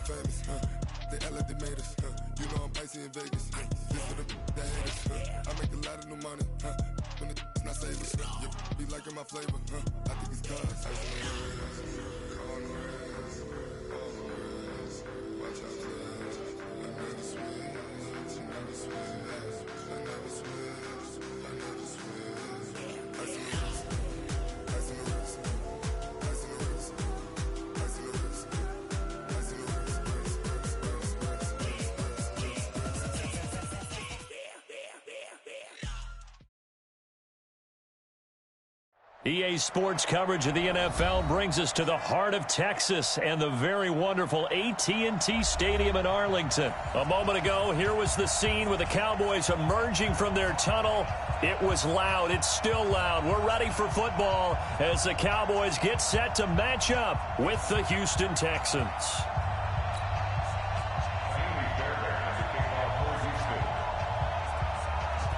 famous, they act like they made us, you know I'm icy in Vegas, this for the that haters, I make a lot of new money, when it's not savers, you be liking my flavor, I think it's cause, ice on the wrist, on the wrist, watch out for this, I never switch, I never switch, I never switch, I never switch, ice on the wrist, ice on the wrist, ice on the wrist, ice on the wrist, ice on the wrist, EA Sports coverage of the NFL brings us to the heart of Texas and the very wonderful AT&T Stadium in Arlington. A moment ago, here was the scene with the Cowboys emerging from their tunnel. It was loud. It's still loud. We're ready for football as the Cowboys get set to match up with the Houston Texans.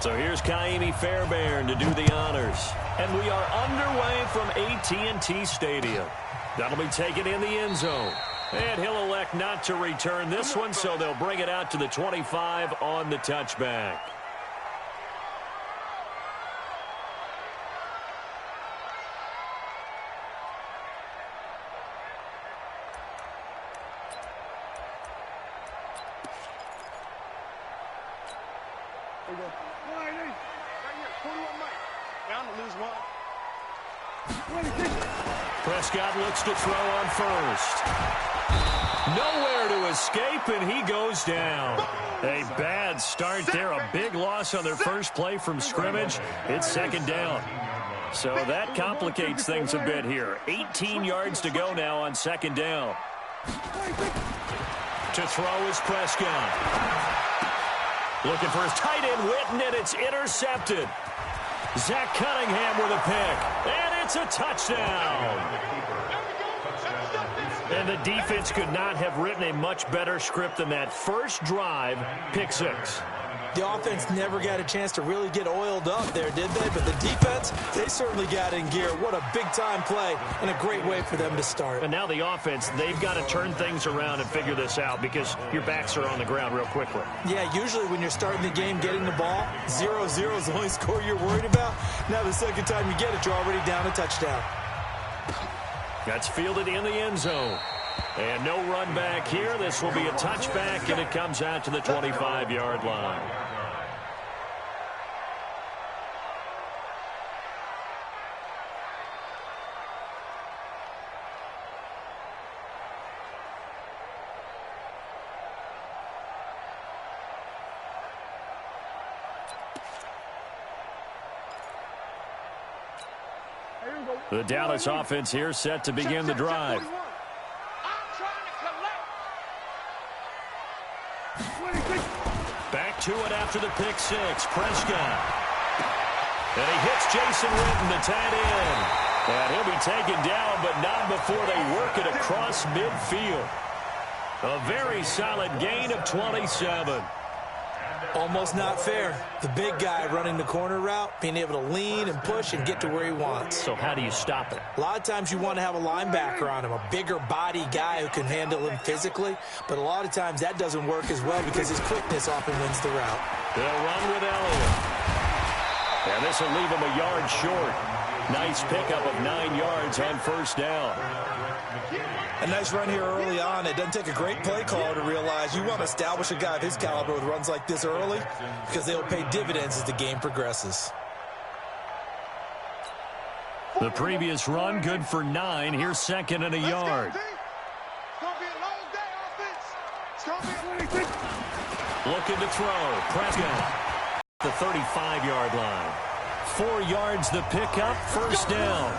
So here's Kaimi Fairbairn to do the honors. And we are underway from AT&T Stadium. That'll be taken in the end zone. And he'll elect not to return this one, so they'll bring it out to the 25 on the touchback. Prescott looks to throw on first. Nowhere to escape, and he goes down. A bad start there. A big loss on their first play from scrimmage. It's second down. So that complicates things a bit here. 18 yards to go now on second down. To throw is Prescott. Looking for his tight end, Witten, and it's intercepted. Zach Cunningham with a pick, and it's a touchdown. And the defense could not have written a much better script than that first drive, pick six. The offense never got a chance to really get oiled up there, did they? But the defense, they certainly got in gear. What a big-time play and a great way for them to start. And now the offense, they've got to turn things around and figure this out because your backs are on the ground real quickly. Yeah, usually when you're starting the game getting the ball, 0-0 is the only score you're worried about. Now the second time you get it, you're already down a touchdown. That's fielded in the end zone. And no run back here. This will be a touchback, and it comes out to the 25-yard line. The Dallas offense here set to begin the drive. Back to it after the pick six. Prescott. And he hits Jason Witten, the tight end. And he'll be taken down, but not before they work it across midfield. A very solid gain of 27. Almost not fair. The big guy running the corner route, being able to lean and push and get to where he wants. So how do you stop it? A lot of times you want to have a linebacker on him, a bigger body guy who can handle him physically. But a lot of times that doesn't work as well because his quickness often wins the route. They'll run with Elliott. And this will leave him a yard short. Nice pickup of 9 yards on first down. A nice run here early on. It doesn't take a great play caller to realize you want to establish a guy of his caliber with runs like this early because they'll pay dividends as the game progresses. The previous run good for 9. Here's second and a yard. Looking to throw. Prescott. The 35-yard line. 4 yards the pickup. First down.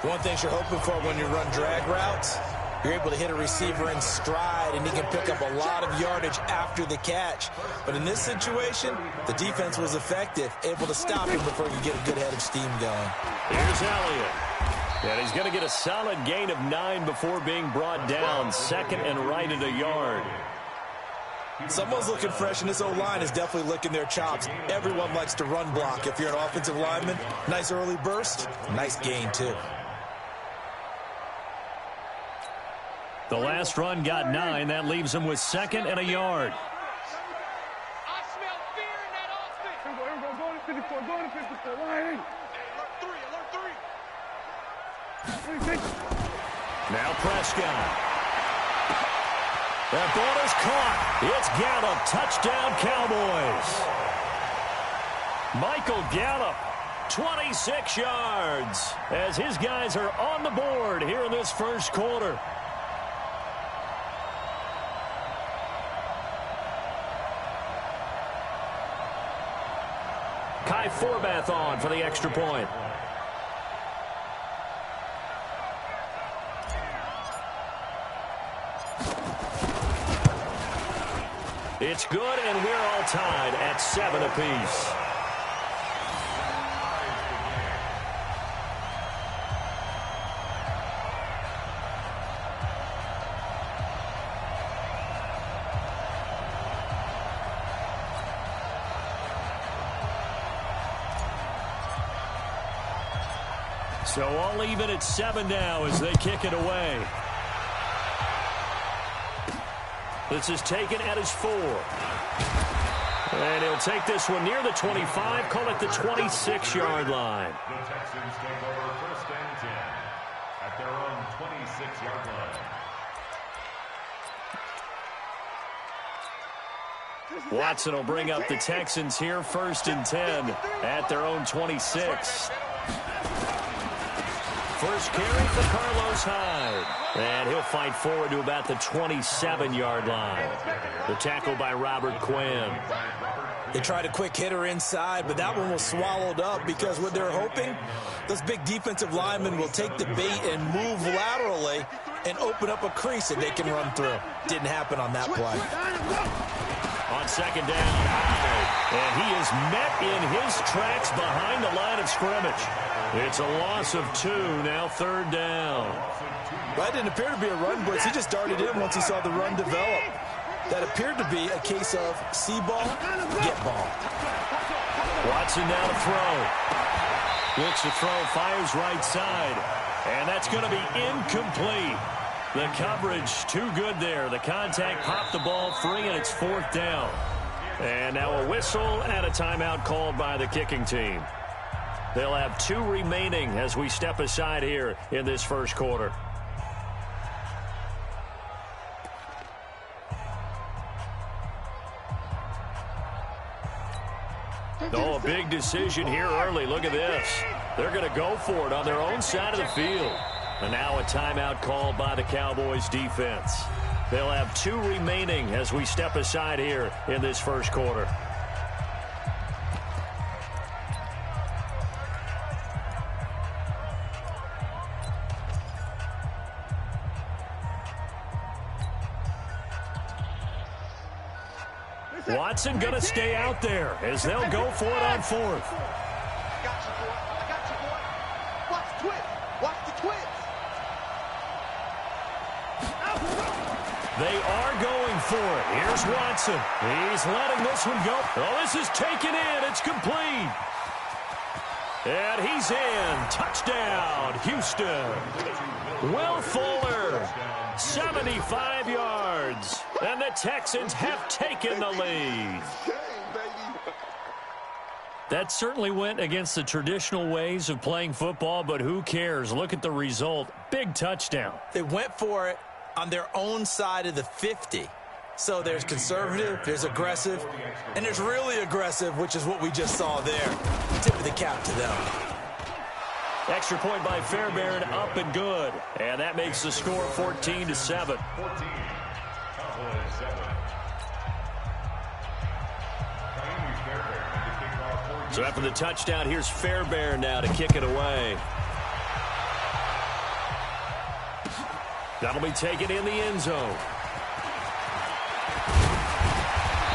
One thing you're hoping for when you run drag routes, you're able to hit a receiver in stride, and he can pick up a lot of yardage after the catch. But in this situation, the defense was effective, able to stop him before you get a good head of steam going. Here's Elliott. And he's going to get a solid gain of 9 before being brought down. Second and right at a yard. Someone's looking fresh, and this O-line is definitely licking their chops. Everyone likes to run block. If you're an offensive lineman, nice early burst, nice gain too. The last run got 9. That leaves them with 2nd and a yard. I smell fear in that offense. Here we go. Going to 54. Going to 54. Line. Alert 3. Alert 3. Now Prescott. That ball is caught. It's Gallup. Touchdown, Cowboys. Michael Gallup, 26 yards, as his guys are on the board here in this first quarter. Kai Forbath on for the extra point. It's good, and we're all tied at 7 apiece. So all even at 7 now as they kick it away. This is taken at his 4. And he'll take this one near the 25, call it the 26-yard line. The Texans take over 1st and 10 at their own 26-yard line. Watson will bring up the Texans here, 1st and 10 at their own 26. First carry for Carlos Hyde. And he'll fight forward to about the 27-yard line. The tackle by Robert Quinn. They tried a quick hitter inside, but that one was swallowed up because what they're hoping, those big defensive linemen will take the bait and move laterally and open up a crease that they can run through. Didn't happen on that play. On 2nd down, Hyde. And he is met in his tracks behind the line of scrimmage. It's a loss of 2, now 3rd down. That didn't appear to be a run blitz. He just darted in once he saw the run develop. That appeared to be a case of see ball, get ball. Watson now to throw. Looks to throw, fires right side. And that's going to be incomplete. The coverage too good there. The contact popped the ball free, and it's 4th down. And now a whistle and a timeout called by the kicking team. They'll have 2 remaining as we step aside here in this first quarter. Oh, a big decision here early. Look at this. They're going to go for it on their own side of the field. And now a timeout called by the Cowboys defense. They'll have 2 remaining as we step aside here in this first quarter. Watson going to stay out there as they'll go for it on 4th. I got you, boy. I got you, boy. Watch the twist. Watch the twist. They are going for it. Here's Watson. He's letting this one go. Oh, this is taken in. It's complete. And he's in. Touchdown, Houston. Will Fuller, 75 yards. And the Texans have taken the lead. That certainly went against the traditional ways of playing football, but who cares? Look at the result. Big touchdown. They went for it on their own side of the 50. So there's conservative, there's aggressive, and there's really aggressive, which is what we just saw there. Tip of the cap to them. Extra point by Fairbairn, up and good. And that makes the score 14-7. 14, Cowboys 7. So after the touchdown, here's Fairbairn now to kick it away. That'll be taken in the end zone.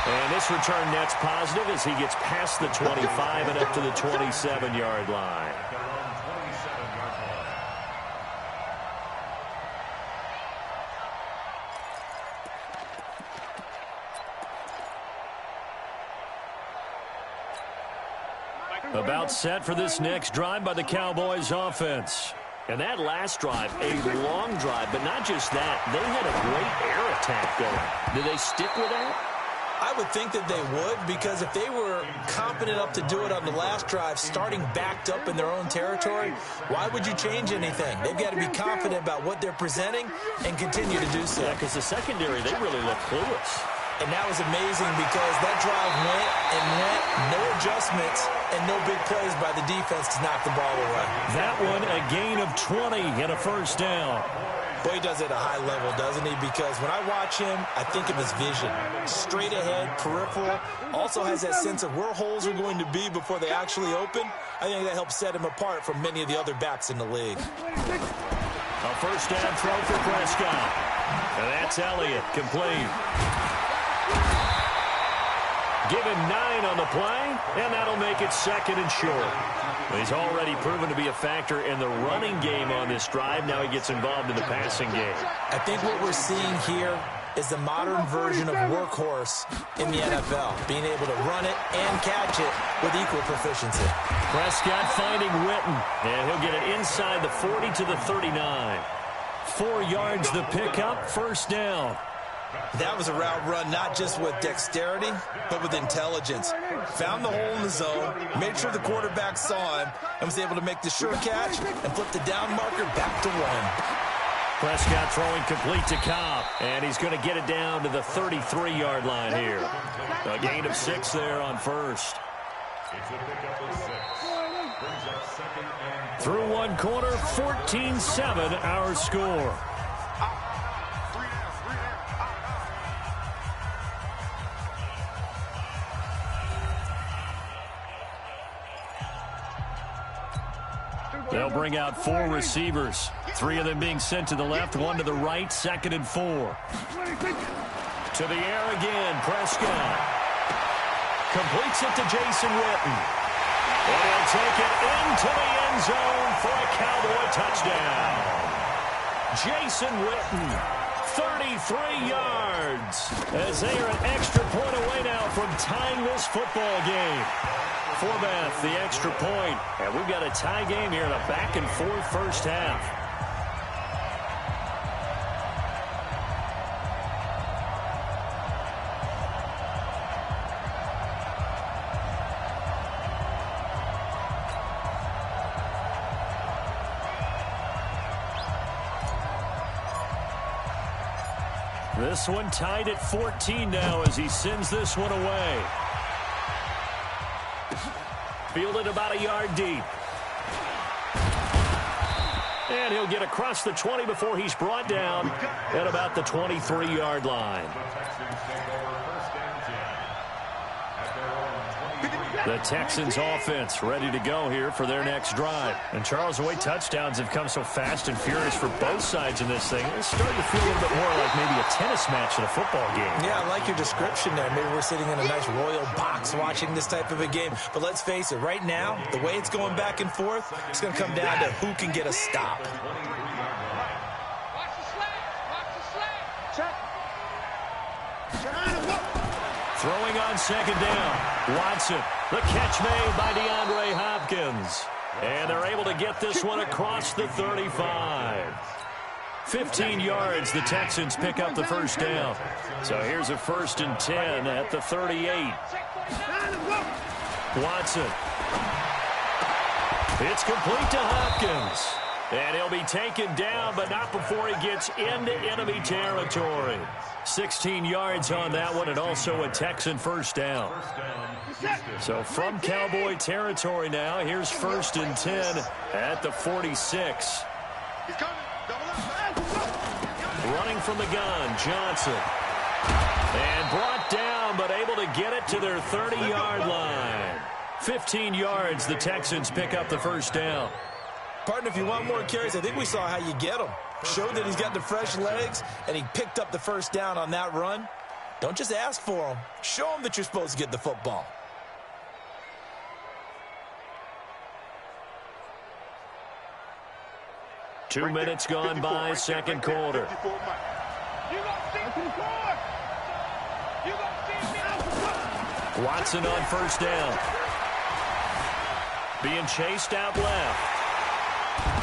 And this return net's positive as he gets past the 25 and up to the 27-yard line. About set for this next drive by the Cowboys offense. And that last drive, a long drive, but not just that. They had a great air attack going. Do they stick with that? I would think that they would, because if they were confident enough to do it on the last drive, starting backed up in their own territory, why would you change anything? They've got to be confident about what they're presenting and continue to do so. Yeah, because the secondary, they really look clueless. And that was amazing because that drive went and went, no adjustments, and no big plays by the defense to knock the ball away. That one, a gain of 20 and a first down. Boy, he does it at a high level, doesn't he? Because when I watch him, I think of his vision. Straight ahead, peripheral. Also has that sense of where holes are going to be before they actually open. I think that helps set him apart from many of the other backs in the league. A first down throw for Prescott. And that's Elliott, complete. Give him 9 on the play, and that'll make it second and short. He's already proven to be a factor in the running game on this drive. Now he gets involved in the passing game. I think what we're seeing here is the modern version of workhorse in the NFL, being able to run it and catch it with equal proficiency. Prescott finding Witten, and he'll get it inside the 40 to the 39. 4 yards the pickup, first down. That was a route run not just with dexterity, but with intelligence. Found the hole in the zone, made sure the quarterback saw him, and was able to make the sure catch and flip the down marker back to 1. Prescott throwing complete to Cobb, and he's going to get it down to the 33-yard line here. A gain of 6 there on first. It's a pickup of 6. Brings up second and Through one quarter, 14-7 our score. They'll bring out 4 receivers. 3 of them being sent to the left, 1 to the right, second and 4. To the air again, Prescott. Completes it to Jason Witten. And he'll take it into the end zone for a Cowboy touchdown. Jason Witten, 33 yards, as they are an extra point away now from tying this football game. Forbath, the extra point, and we've got a tie game here in a back-and-forth first half. This one tied at 14 now as he sends this one away. Fielded about a yard deep. And he'll get across the 20 before he's brought down at about the 23-yard line. The Texans offense ready to go here for their next drive. And Charles, the way touchdowns have come so fast and furious for both sides in this thing, it's starting to feel a little bit more like maybe a tennis match in a football game. Yeah, I like your description there. Maybe we're sitting in a nice royal box watching this type of a game. But let's face it, right now, the way it's going back and forth, it's going to come down to who can get a stop. Watch the slap. Watch the slap. Check. Throwing on second down. Watson, the catch made by DeAndre Hopkins. And they're able to get this one across the 35. 15 yards, the Texans pick up the first down. So here's a 1st and 10 at the 38. Watson. It's complete to Hopkins. And he'll be taken down, but not before he gets into enemy territory. 16 yards on that one, and also a Texan first down. So from Cowboy territory now, here's 1st and 10 at the 46. Running from the gun, Johnson. And brought down, but able to get it to their 30-yard line. 15 yards, the Texans pick up the first down. Partner, if you want more carries, I think we saw how you get him. Showed that he's got the fresh legs, and he picked up the first down on that run. Don't just ask for him. Show him that you're supposed to get the football. Two minutes gone by, second quarter. Watson on first down. Being chased out left.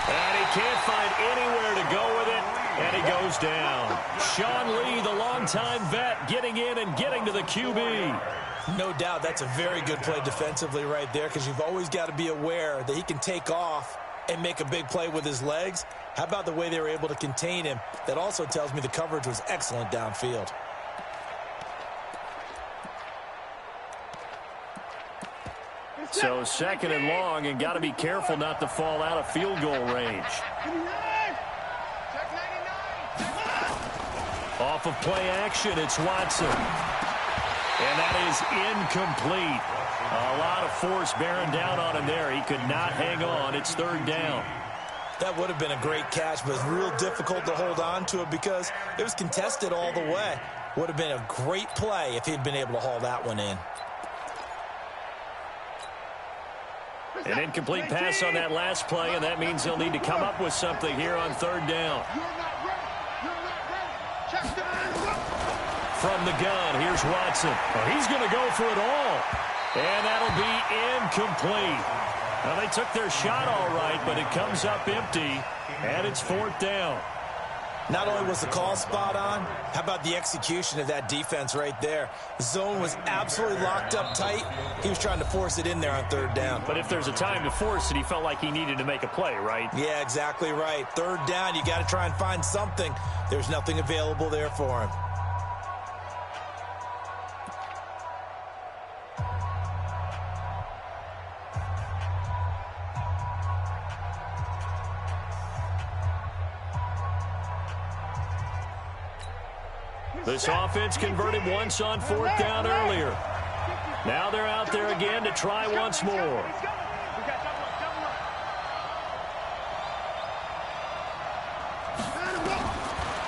And he can't find anywhere to go with it, and he goes down. Sean Lee, the longtime vet, getting in and getting to the QB. No doubt that's a very good play defensively right there, because you've always got to be aware that he can take off and make a big play with his legs. How about the way they were able to contain him? That also tells me the coverage was excellent downfield. So second and long, and got to be careful not to fall out of field goal range. Off of play action, it's Watson. And that is incomplete. A lot of force bearing down on him there. He could not hang on. It's third down. That would have been a great catch, but it's real difficult to hold on to it because it was contested all the way. Would have been a great play if he'd been able to haul that one in. An incomplete pass on that last play, and that means he'll need to come up with something here on third down. From the gun, here's Watson. Oh, he's going to go for it all. And that'll be incomplete. Well, they took their shot all right, but it comes up empty, and it's fourth down. Not only was the call spot on, how about the execution of that defense right there? The zone was absolutely locked up tight. He was trying to force it in there on third down. But if there's a time to force it, he felt like he needed to make a play, right? Yeah, exactly right. Third down, you got to try and find something. There's nothing available there for him. This offense converted once on fourth down earlier. Now they're out there again to try once more.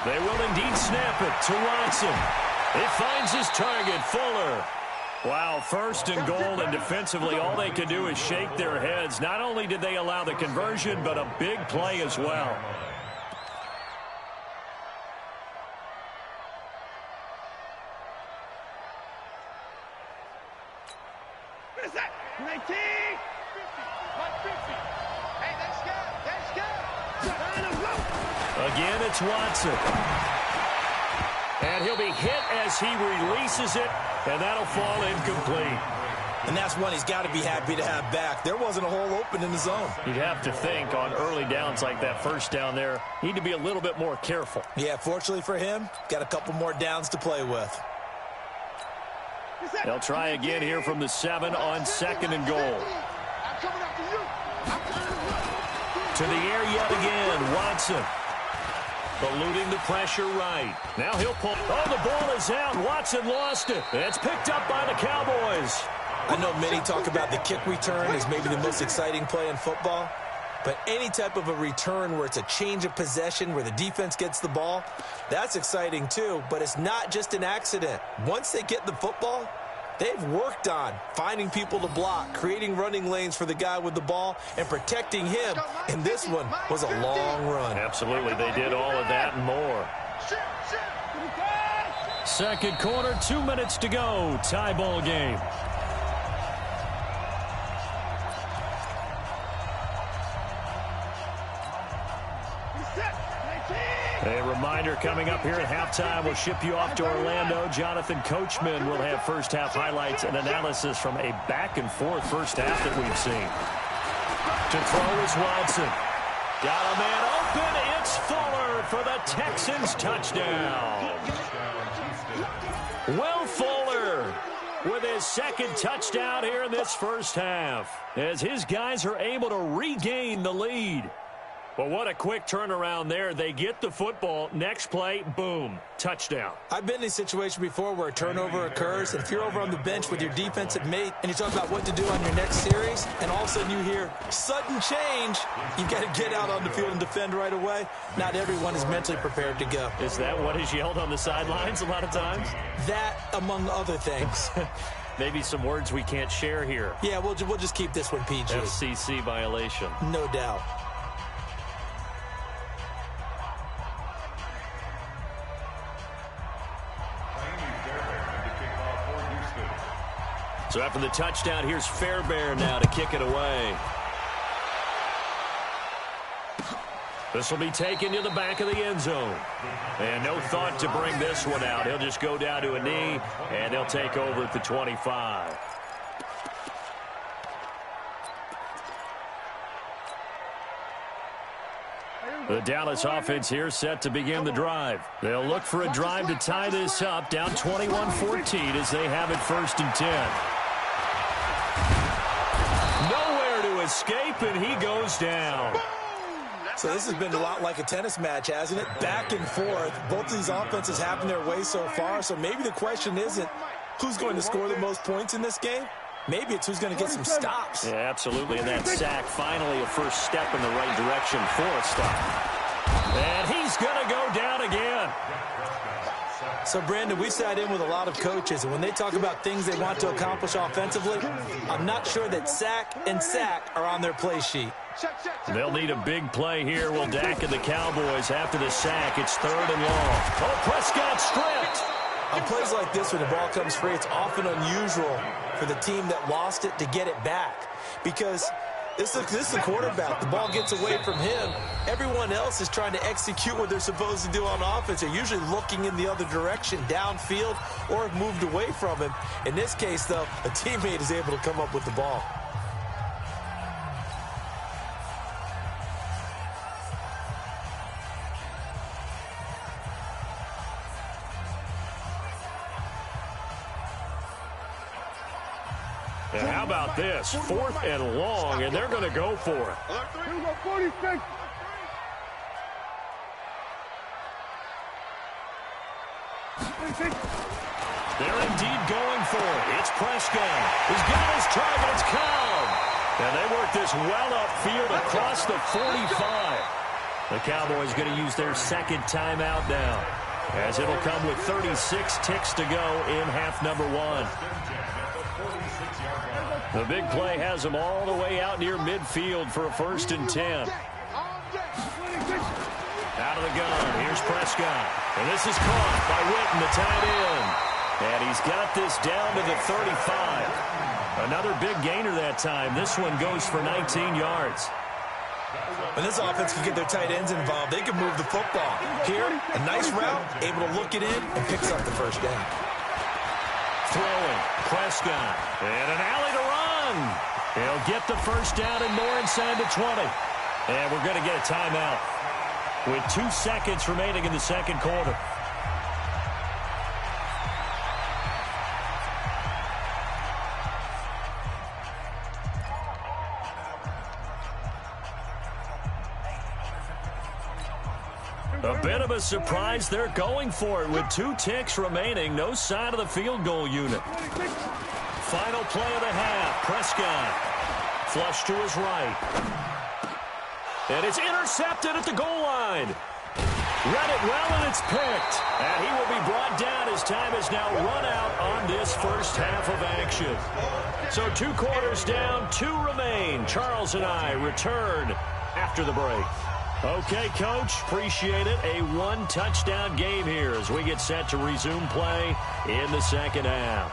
They will indeed snap it to Watson. It finds his target, Fuller. Wow, first and goal, and defensively all they could do is shake their heads. Not only did they allow the conversion, but a big play as well. Again, it's Watson. And he'll be hit as he releases it, and that'll fall incomplete. And that's one he's got to be happy to have back. There wasn't a hole open in the zone. You'd have to think on early downs like that first down there, need to be a little bit more careful. Yeah, fortunately for him, got a couple more downs to play with. They'll try again here from the 7 on second and goal. To the air yet again, Watson. Eluding the pressure right. Now he'll pull. Oh, the ball is out. Watson lost it. It's picked up by the Cowboys. I know many talk about the kick return as maybe the most exciting play in football. But any type of a return where it's a change of possession, where the defense gets the ball, that's exciting too. But it's not just an accident. Once they get the football, they've worked on finding people to block, creating running lanes for the guy with the ball, and protecting him. And this one was a long run. Absolutely, they did all of that and more. Second quarter, 2 minutes to go. Tie ball game. A reminder coming up here at halftime. We'll ship you off to Orlando. Jonathan Coachman will have first half highlights and analysis from a back-and-forth first half that we've seen. To throw is Watson. Got a man open. It's Fuller for the Texans touchdown. Will Fuller with his second touchdown here in this first half as his guys are able to regain the lead. Well, what a quick turnaround there. They get the football. Next play, boom, touchdown. I've been in a situation before where a turnover occurs, and if you're over on the bench with your defensive mate and you talk about what to do on your next series, and all of a sudden you hear sudden change, you've got to get out on the field and defend right away. Not everyone is mentally prepared to go. Is that what is yelled on the sidelines a lot of times? That, among other things. Maybe some words we can't share here. Yeah, we'll just keep this one PG. FCC violation. No doubt. So after the touchdown, here's Fairbairn now to kick it away. This will be taken to the back of the end zone. And no thought to bring this one out. He'll just go down to a knee, and they'll take over at the 25. The Dallas offense here set to begin the drive. They'll look for a drive to tie this up, down 21-14 as they have it 1st and 10. Nowhere to escape, and he goes down. So this has been a lot like a tennis match, hasn't it? Back and forth. Both of these offenses having their way so far. So maybe the question isn't who's going to score the most points in this game. Maybe it's who's going to get some stops. Yeah, absolutely. And that sack, finally a first step in the right direction for a stop. And he's going to go down again. So, Brandon, we sat in with a lot of coaches, and when they talk about things they want to accomplish offensively, I'm not sure that sack and sack are on their play sheet. They'll need a big play here. Will Dak and the Cowboys after the sack. It's 3rd and long. Oh, Prescott stripped. On plays like this, when the ball comes free, it's often unusual for the team that lost it to get it back. Because this is the quarterback. The ball gets away from him. Everyone else is trying to execute what they're supposed to do on offense. They're usually looking in the other direction, downfield, or have moved away from him. In this case, though, a teammate is able to come up with the ball. And how about this? 4th and long, and they're going to go for it. Here we go, 46. They're indeed going for it. It's Prescott. He's got his target. It's Cobb. And they work this well upfield across the 45. The Cowboys going to use their second timeout now, as it'll come with 36 ticks to go in half number 1. The big play has them all the way out near midfield for a 1st and 10. Out of the gun, here's Prescott. And this is caught by Witten, the tight end. And he's got this down to the 35. Another big gainer that time. This one goes for 19 yards. When this offense can get their tight ends involved, they can move the football. Here, a nice route, able to look it in, and picks up the first down. Throwing, Prescott, and an alley to run. He'll get the first down and more inside the 20. And we're going to get a timeout with 2 seconds remaining in the second quarter. A bit of a surprise. They're going for it with 2 ticks remaining. No sign of the field goal unit. Final play of the half. Prescott. Flush to his right. And it's intercepted at the goal line. Read it well, and it's picked. And he will be brought down as time has now run out on this first half of action. So 2 quarters down, 2 remain. Charles and I return after the break. Okay, Coach, appreciate it. A 1-touchdown game here as we get set to resume play in the second half.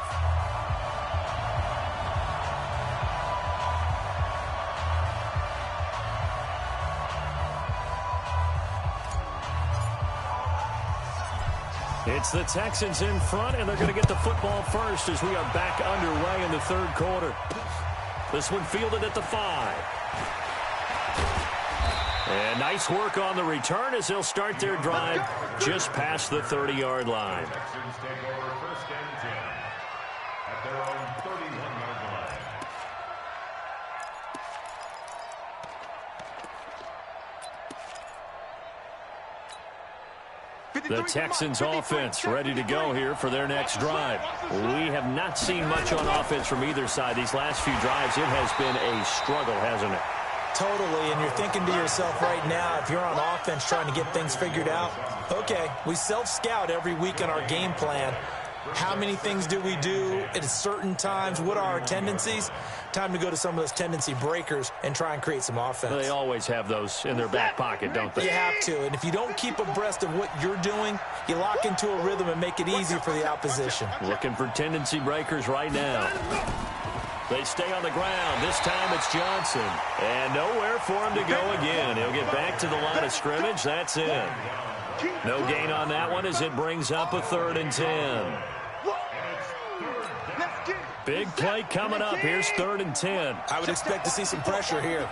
It's the Texans in front, and they're going to get the football first as we are back underway in the third quarter. This one fielded at the 5. And nice work on the return as they'll start their drive just past the 30-yard line. Texans take over 1st and 10 at their own 31-yard line. The Texans offense ready to go here for their next drive. We have not seen much on offense from either side. These last few drives, it has been a struggle, hasn't it? Totally, and you're thinking to yourself right now, if you're on offense trying to get things figured out, okay, we self-scout every week on our game plan. How many things do we do at certain times? What are our tendencies? Time to go to some of those tendency breakers and try and create some offense. They always have those in their back pocket, don't they? You have to, and if you don't keep abreast of what you're doing, you lock into a rhythm and make it easy for the opposition. Looking for tendency breakers right now. They stay on the ground. This time it's Johnson. And nowhere for him to go again. He'll get back to the line of scrimmage. That's in. No gain on that one as it brings up a 3rd and 10. Big play coming up. Here's 3rd and 10. I would expect to see some pressure here.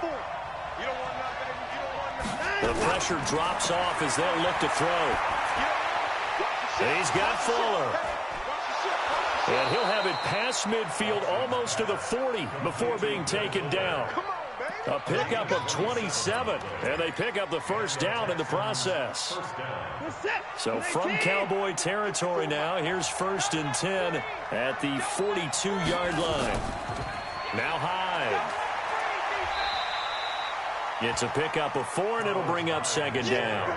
The pressure drops off as they'll look to throw. He's got Fuller. And he'll have it past midfield almost to the 40 before being taken down. A pickup of 27, and they pick up the first down in the process. So from Cowboy territory now, here's 1st and 10 at the 42-yard line. Now Hyde. It's a pickup of 4, and it'll bring up 2nd down.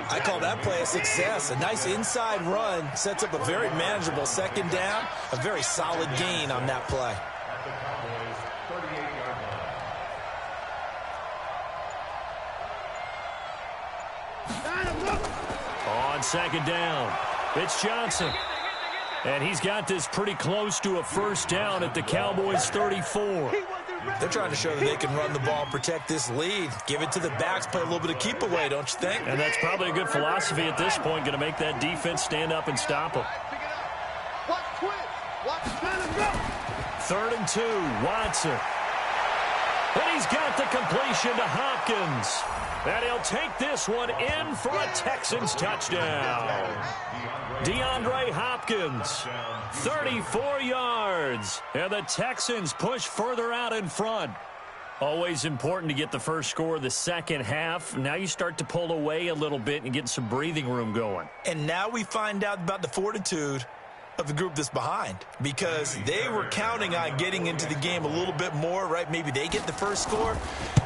I call that play a success. A nice inside run sets up a very manageable 2nd down. A very solid gain on that play. On 2nd down, it's Johnson. And he's got this pretty close to a first down at the Cowboys' 34. They're trying to show that they can run the ball, protect this lead. Give it to the backs, play a little bit of keep away, don't you think? And that's probably a good philosophy at this point, going to make that defense stand up and stop them. 3rd and 2, Watson. And he's got the completion to Hopkins. And he'll take this one in for a Texans touchdown. DeAndre Hopkins, 34 yards. And the Texans push further out in front. Always important to get the first score of the second half. Now you start to pull away a little bit and get some breathing room going. And now we find out about the fortitude of the group that's behind, because they were counting on getting into the game a little bit more, right? Maybe they get the first score.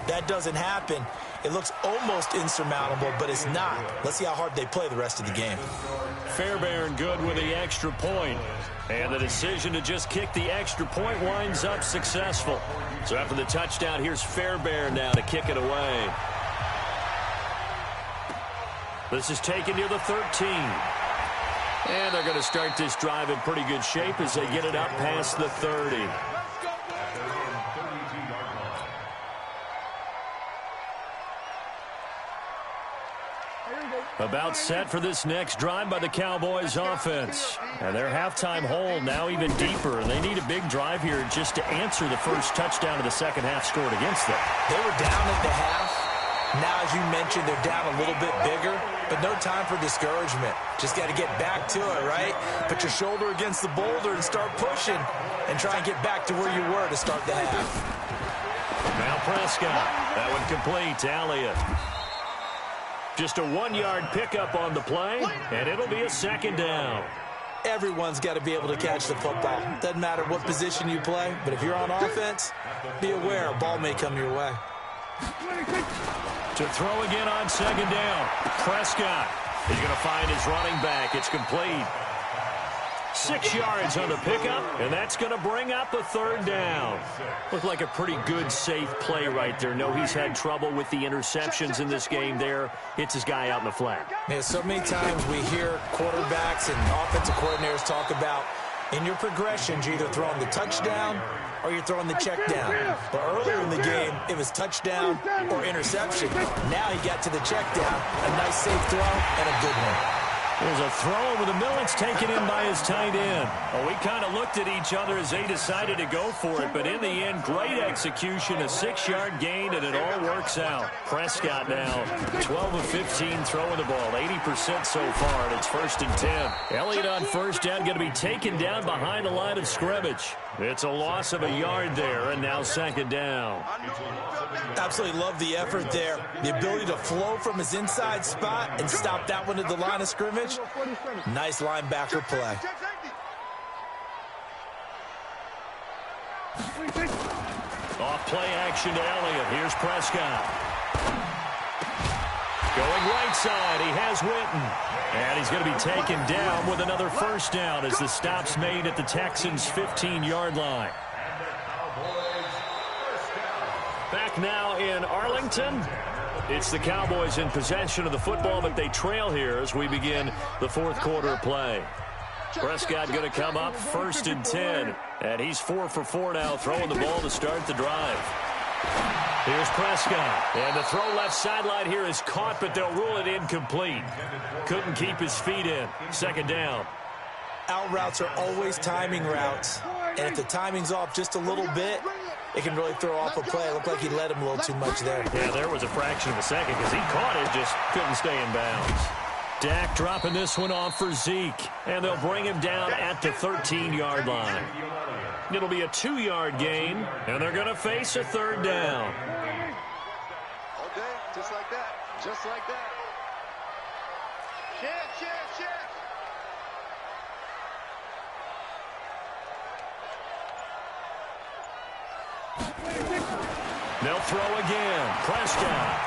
That doesn't happen. It looks almost insurmountable, but it's not. Let's see how hard they play the rest of the game. Fairbairn good with the extra point. And the decision to just kick the extra point winds up successful. So after the touchdown, here's Fairbairn now to kick it away. This is taken near the 13. And they're going to start this drive in pretty good shape as they get it up past the 30. About set for this next drive by the Cowboys offense. And their halftime hole now even deeper. And they need a big drive here just to answer the first touchdown of the second half scored against them. They were down at the half. Now, as you mentioned, they're down a little bit bigger, but no time for discouragement. Just got to get back to it, right? Put your shoulder against the boulder and start pushing and try and get back to where you were to start the half. Now Prescott. That one complete to Elliott. Just a 1-yard pickup on the play, and it'll be a 2nd down. Everyone's got to be able to catch the football. Doesn't matter what position you play, but if you're on offense, be aware a ball may come your way. To throw again on 2nd down. Prescott. He's going to find his running back. It's complete. 6 yards on the pickup, and that's going to bring up a 3rd down. Looked like a pretty good, safe play right there. No, he's had trouble with the interceptions in this game there. Hits his guy out in the flat. Yeah, so many times we hear quarterbacks and offensive coordinators talk about in your progressions, you're either throwing the touchdown or you're throwing the check down. But earlier in the game, it was touchdown or interception. Now he got to the check down. A nice safe throw and a good one. There's a throw over the middle. It's taken in by his tight end. Well, we kind of looked at each other as they decided to go for it. But in the end, great execution, a 6-yard gain, and it all works out. Prescott now 12 of 15 throwing the ball, 80% so far, and it's 1st and 10. Elliott on first down, going to be taken down behind the line of scrimmage. It's a loss of a yard there, and now 2nd down. Absolutely love the effort there. The ability to flow from his inside spot and stop that one at the line of scrimmage. Nice linebacker play. Off play action to Elliott. Here's Prescott. Going right side, he has Witten. And he's going to be taken down with another first down as the stop's made at the Texans' 15-yard line. Back now in Arlington. It's the Cowboys in possession of the football, but they trail here as we begin the 4th quarter play. Prescott going to come up 1st and 10 And he's 4 for 4 now, throwing the ball to start the drive. Here's Prescott. And the throw left sideline here is caught, but they'll rule it incomplete. Couldn't keep his feet in. Second down. Out routes are always timing routes. And if the timing's off just a little bit, it can really throw off a play. It looked like he let him a little too much there. Yeah, there was a fraction of a second because he caught it, just couldn't stay in bounds. Dak dropping this one off for Zeke. And they'll bring him down at the 13-yard line. It'll be a 2-yard gain, and they're going to face a third down. Okay, just like that. Just like that. Check. They'll throw again. Prescott.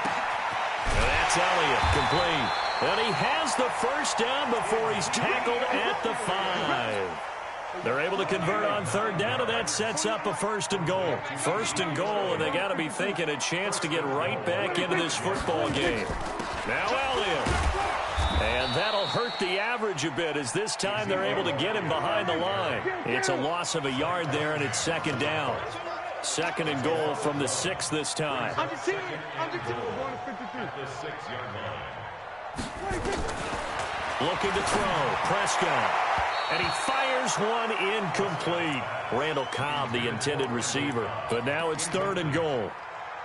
And that's Elliott, complete. And he has the first down before he's tackled at the 5. They're able to convert on third down, and that sets up a first and goal. First and goal, and they got to be thinking a chance to get right back into this football game. Now Elliott. And that'll hurt the average a bit, as this time they're able to get him behind the line. It's a loss of a yard there, and it's second down. Second and goal from the 6 this time. At the 6-yard line. Looking to throw. Prescott. And he fires one incomplete. Randall Cobb, the intended receiver. But now it's third and goal.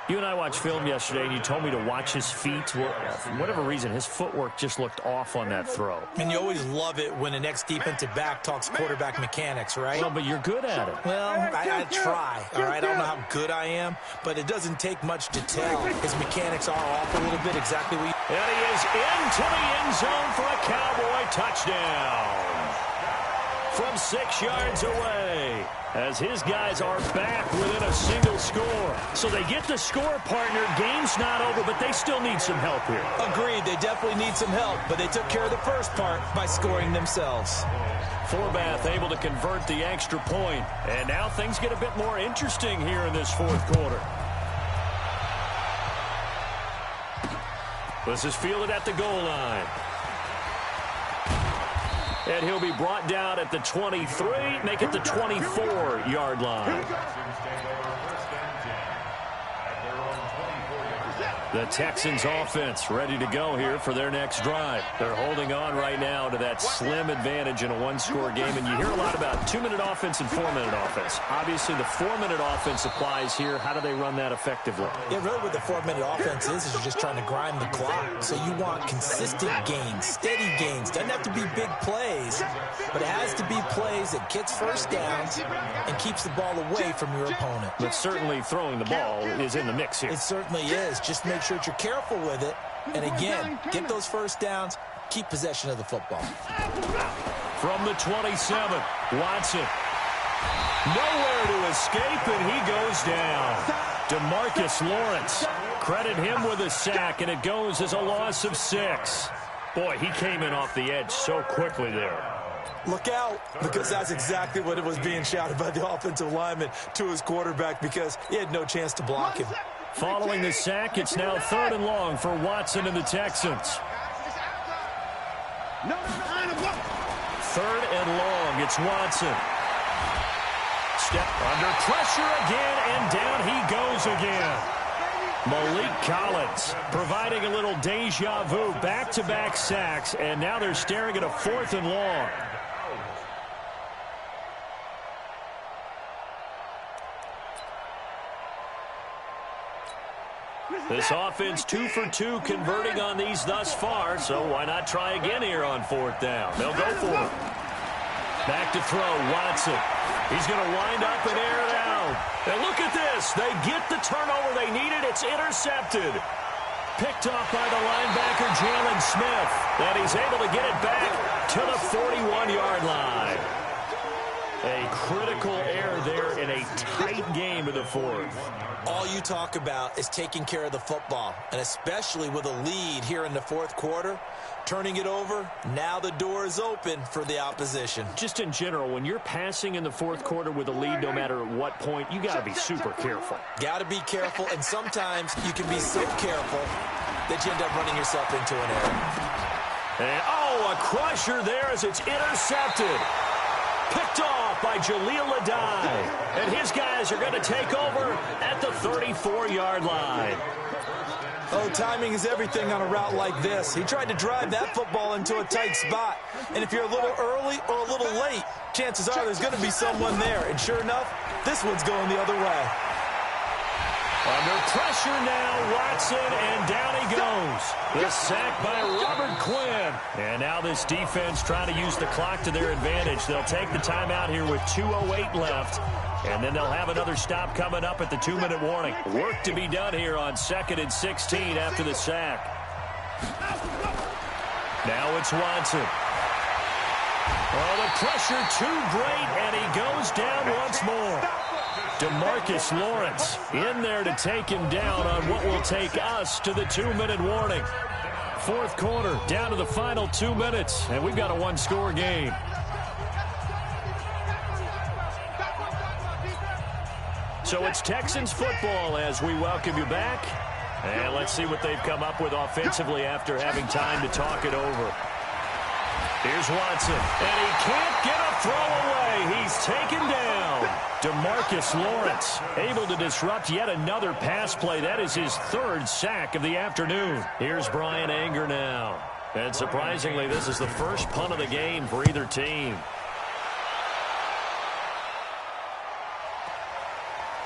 You and I watched film yesterday, and you told me to watch his feet. Well, for whatever reason, his footwork just looked off on that throw. And you always love it when the next defensive back talks quarterback mechanics, right? Well, but you're good at it. Well, I try, all right? I don't know how good I am, but it doesn't take much to tell. His mechanics are off a little bit, exactly what And he is into the end zone for a Cowboy touchdown. From 6 yards away, as his guys are back within a single score. So they get the score, partner. Game's not over, but they still need some help here. Agreed, they definitely need some help, but they took care of the first part by scoring themselves. Forbath able to convert the extra point. And now things get a bit more interesting here in this fourth quarter. This is fielded at the goal line. And he'll be brought down at the 23, make it the 24-yard line. The Texans offense ready to go here for their next drive. They're holding on right now to that slim advantage in a one-score game. And you hear a lot about 2-minute offense and 4-minute offense. Obviously, the 4-minute offense applies here. How do they run that effectively? Yeah, really what the 4-minute offense is you're just trying to grind the clock. So you want consistent gains, steady gains. Doesn't have to be big plays, but it has to be plays that gets first downs and keeps the ball away from your opponent. But certainly throwing the ball is in the mix here. It certainly is. Just make sure that you're careful with it. And again, get those first downs, keep possession of the football. From the 27, Watson. Nowhere to escape, and he goes down. DeMarcus Lawrence. Credit him with a sack, and it goes as a loss of 6. Boy, he came in off the edge so quickly there. Look out, because that's exactly what it was being shouted by the offensive lineman to his quarterback, because he had no chance to block him. Following the sack, it's now third and long for Watson and the Texans. Third and long, it's Watson. Step under pressure again, and down he goes again. Malik Collins providing a little deja vu, back-to-back sacks, and now they're staring at a fourth and long. This offense 2 for 2 converting on these thus far, so why not try again here on fourth down? They'll go for it. Back to throw, Watson. He's going to wind up and air it out. And look at this. They get the turnover they needed. It's intercepted. Picked off by the linebacker, Jalen Smith. And he's able to get it back to the 41-yard line. A critical error there in a tight game in the fourth. All you talk about is taking care of the football, and especially with a lead here in the fourth quarter, turning it over, now the door is open for the opposition. Just in general, when you're passing in the fourth quarter with a lead, no matter at what point, you got to be super careful. Got to be careful, and sometimes you can be so careful that you end up running yourself into an error. And, oh, a crusher there as it's intercepted. Picked off by Jaleel Adai. And his guys are going to take over at the 34-yard line. Oh, timing is everything on a route like this. He tried to drive that football into a tight spot. And if you're a little early or a little late, chances are there's going to be someone there. And sure enough, this one's going the other way. Under pressure now, Watson, and down he goes. The sack by Robert Quinn. And now this defense trying to use the clock to their advantage. They'll take the timeout here with 2:08 left. And then they'll have another stop coming up at the 2-minute warning. Work to be done here on 2nd and 16 after the sack. Now it's Watson. Oh, the pressure too great, and he goes down once more. DeMarcus Lawrence in there to take him down on what will take us to the 2-minute warning. Fourth quarter, down to the final 2 minutes, and we've got a one-score game. So it's Texans football as we welcome you back. And let's see what they've come up with offensively after having time to talk it over. Here's Watson, and he can't get a throw away. He's taken down. DeMarcus Lawrence able to disrupt yet another pass play. That is his third sack of the afternoon. Here's Brian Anger now. And surprisingly, this is the first punt of the game for either team.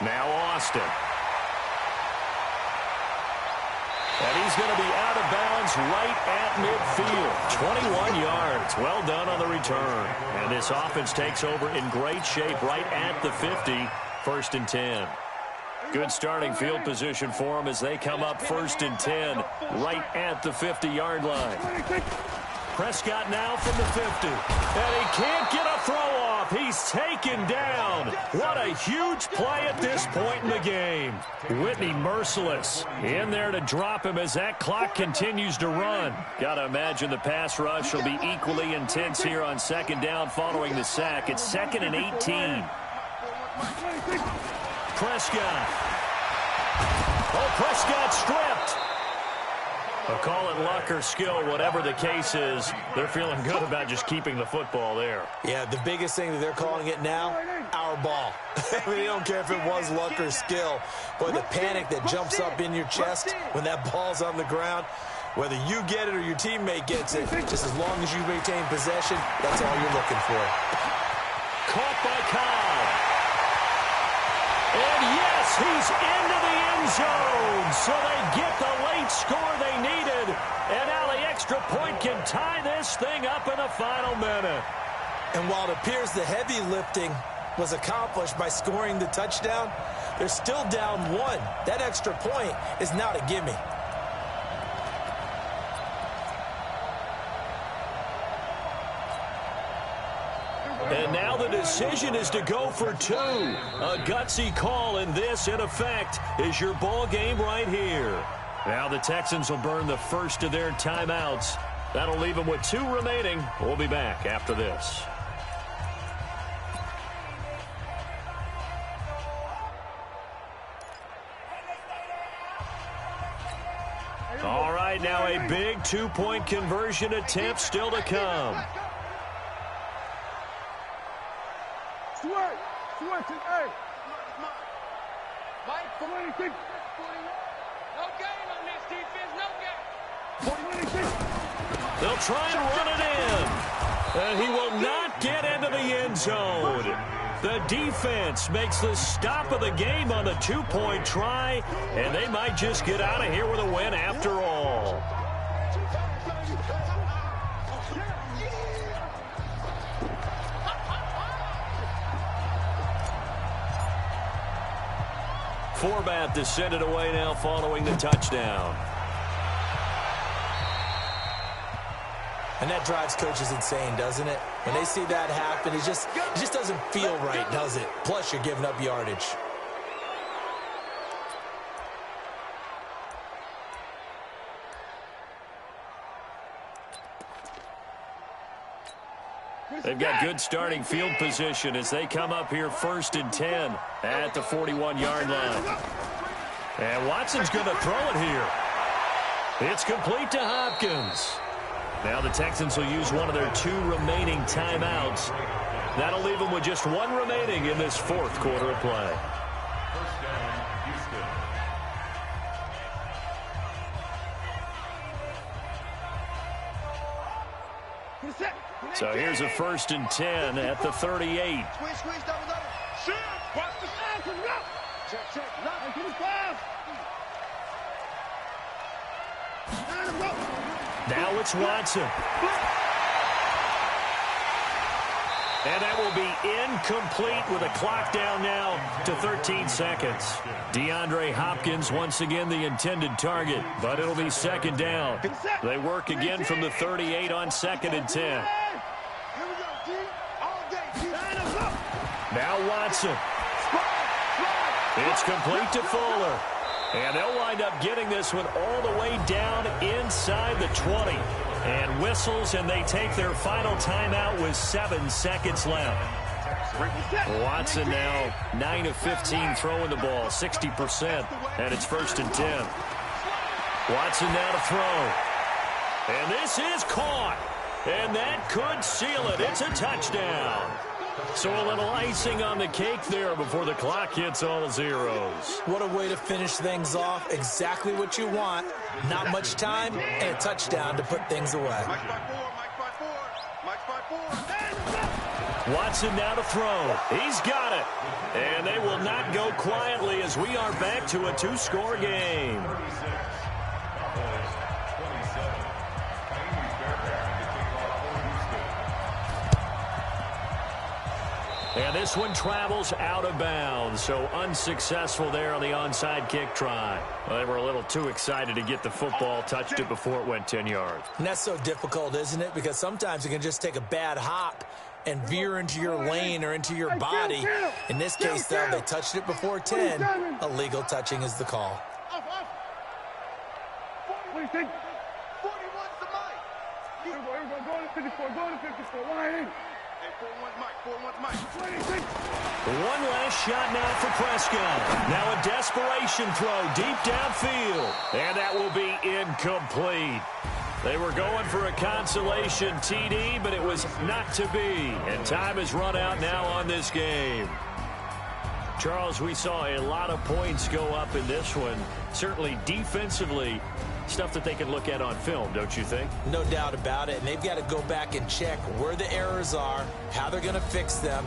Now Austin. And he's going to be out of bounds right at midfield. 21 yards. Well done on the return. And this offense takes over in great shape right at the 50. 1st and 10. Good starting field position for them as they come up 1st and 10 right at the 50-yard line. Prescott now from the 50. And he can't get a throw off. He's taken down. What a huge play at this point in the game. Whitney merciless in there to drop him as that clock continues to run. Got to imagine the pass rush will be equally intense here on 2nd down following the sack. It's 2nd and 18. Prescott. Oh, Prescott stripped. I'll call it luck or skill, whatever the case is. They're feeling good about just keeping the football there. Yeah, the biggest thing that they're calling it now, our ball. I mean, they don't care if it was luck or skill. Boy, the panic that jumps up in your chest when that ball's on the ground, whether you get it or your teammate gets it, just as long as you maintain possession, that's all you're looking for. Caught by Cobb. And yes, he's into the end zone. So they get the late score they needed. And now the extra point can tie this thing up in the final minute. And while it appears the heavy lifting was accomplished by scoring the touchdown, they're still down 1. That extra point is not a gimme. And now the decision is to go for 2. A gutsy call, and this, in effect, is your ball game right here. Now the Texans will burn the first of their timeouts. That'll leave them with 2 remaining. We'll be back after this. All right, now a big 2-point conversion attempt still to come. Switch it, hey. Mike, 26. No game on this defense, no game. 26. They'll try and run it in. And he will not get into the end zone. The defense makes the stop of the game on the 2-point try, and they might just get out of here with a win after all. Forbath to send it away now following the touchdown. And that drives coaches insane, doesn't it? When they see that happen, it just doesn't feel right, does it? Plus, you're giving up yardage. They've got good starting field position as they come up here 1st and 10 at the 41-yard line. And Watson's going to throw it here. It's complete to Hopkins. Now the Texans will use one of their 2 remaining timeouts. That'll leave them with just one remaining in this fourth quarter of play. First down, Houston. So here's a 1st and 10 at the 38. Squeeze, double. Shoot! Watch the shot! Check. Lock. Give me five. Now it's Watson. And that will be incomplete with a clock down now to 13 seconds. DeAndre Hopkins once again the intended target, but it'll be 2nd down. They work again from the 38 on 2nd and 10. Now Watson. It's complete to Fuller. And they'll wind up getting this one all the way down inside the 20. And whistles, and they take their final timeout with 7 seconds left. Watson now 9 of 15 throwing the ball, 60%. And it's 1st and 10. Watson now to throw. And this is caught. And that could seal it. It's a touchdown. So a little icing on the cake there before the clock hits all zeros. What a way to finish things off. Exactly what you want. Not much time and a touchdown to put things away. Watson now to throw. He's got it. And they will not go quietly as we are back to a 2-score game. And this one travels out of bounds, so unsuccessful there on the onside kick try. Well, they were a little too excited to get the football, touched it before it went 10 yards. And that's so difficult, isn't it? Because sometimes you can just take a bad hop and veer into your lane or into your body. In this case, though, they touched it before 10. Illegal touching is the call. What do you think? 41's the mic. Here we go. Go to 54. Go to 54. Line in. Hey, 41's Mike. One last shot now for Prescott. Now a desperation throw deep downfield. And that will be incomplete. They were going for a consolation TD, but it was not to be. And time has run out now on this game. Charles, we saw a lot of points go up in this one. Certainly defensively, stuff that they can look at on film, don't you think? No doubt about it. And they've got to go back and check where the errors are, how they're going to fix them,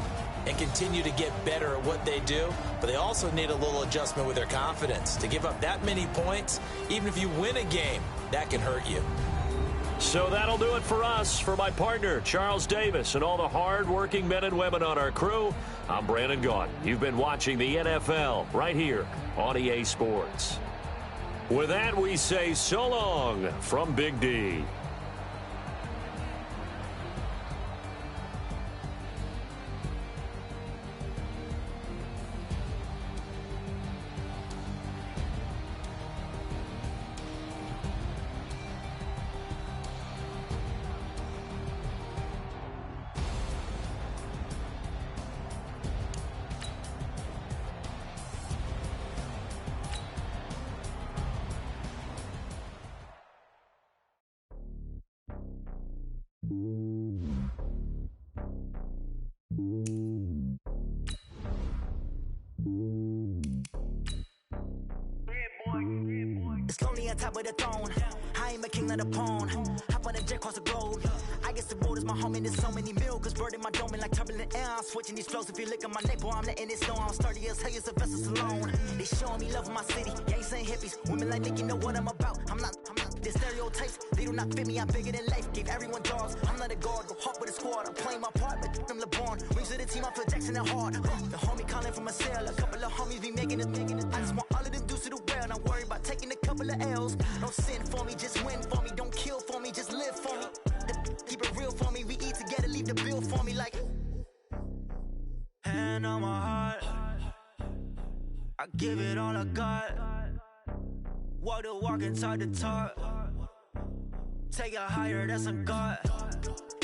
and continue to get better at what they do. But they also need a little adjustment with their confidence. To give up that many points, even if you win a game, that can hurt you. So that'll do it for us. For my partner, Charles Davis, and all the hard-working men and women on our crew, I'm Brandon Gaudin. You've been watching the NFL right here on EA Sports. With that, we say so long from Big D. It's lonely on top of the throne. I ain't a king of the pawn. Hop on a jet across the globe. I guess the road is my home and there's so many milk. Cause bird in my dome and like turbulent air. I'm switching these flows. If you look at my neck, boy, I'm letting it snow. I'm sturdy as hell as a vessel alone. They showing me love in my city. Gangs and hippies. Women like Nick, you know what I'm about. I'm not. The stereotypes, they do not fit me. I'm bigger than life. Gave everyone jobs. I'm not a guard. Go hard with a squad. I'm playing my part, but I'm LeBron. Rings of the team, I feel Jackson and hard. The homie calling from a cell. A couple of homies be making it. I just want all of them dudes to do well. Not worry about taking a couple of L's. Don't sin for me, just win for me. Don't kill for me, just live for me. Keep it real for me. We eat together, leave the bill for me like. Hand on my heart. I give it all I got. Walk the walk and talk the talk. Take it higher, that's a God.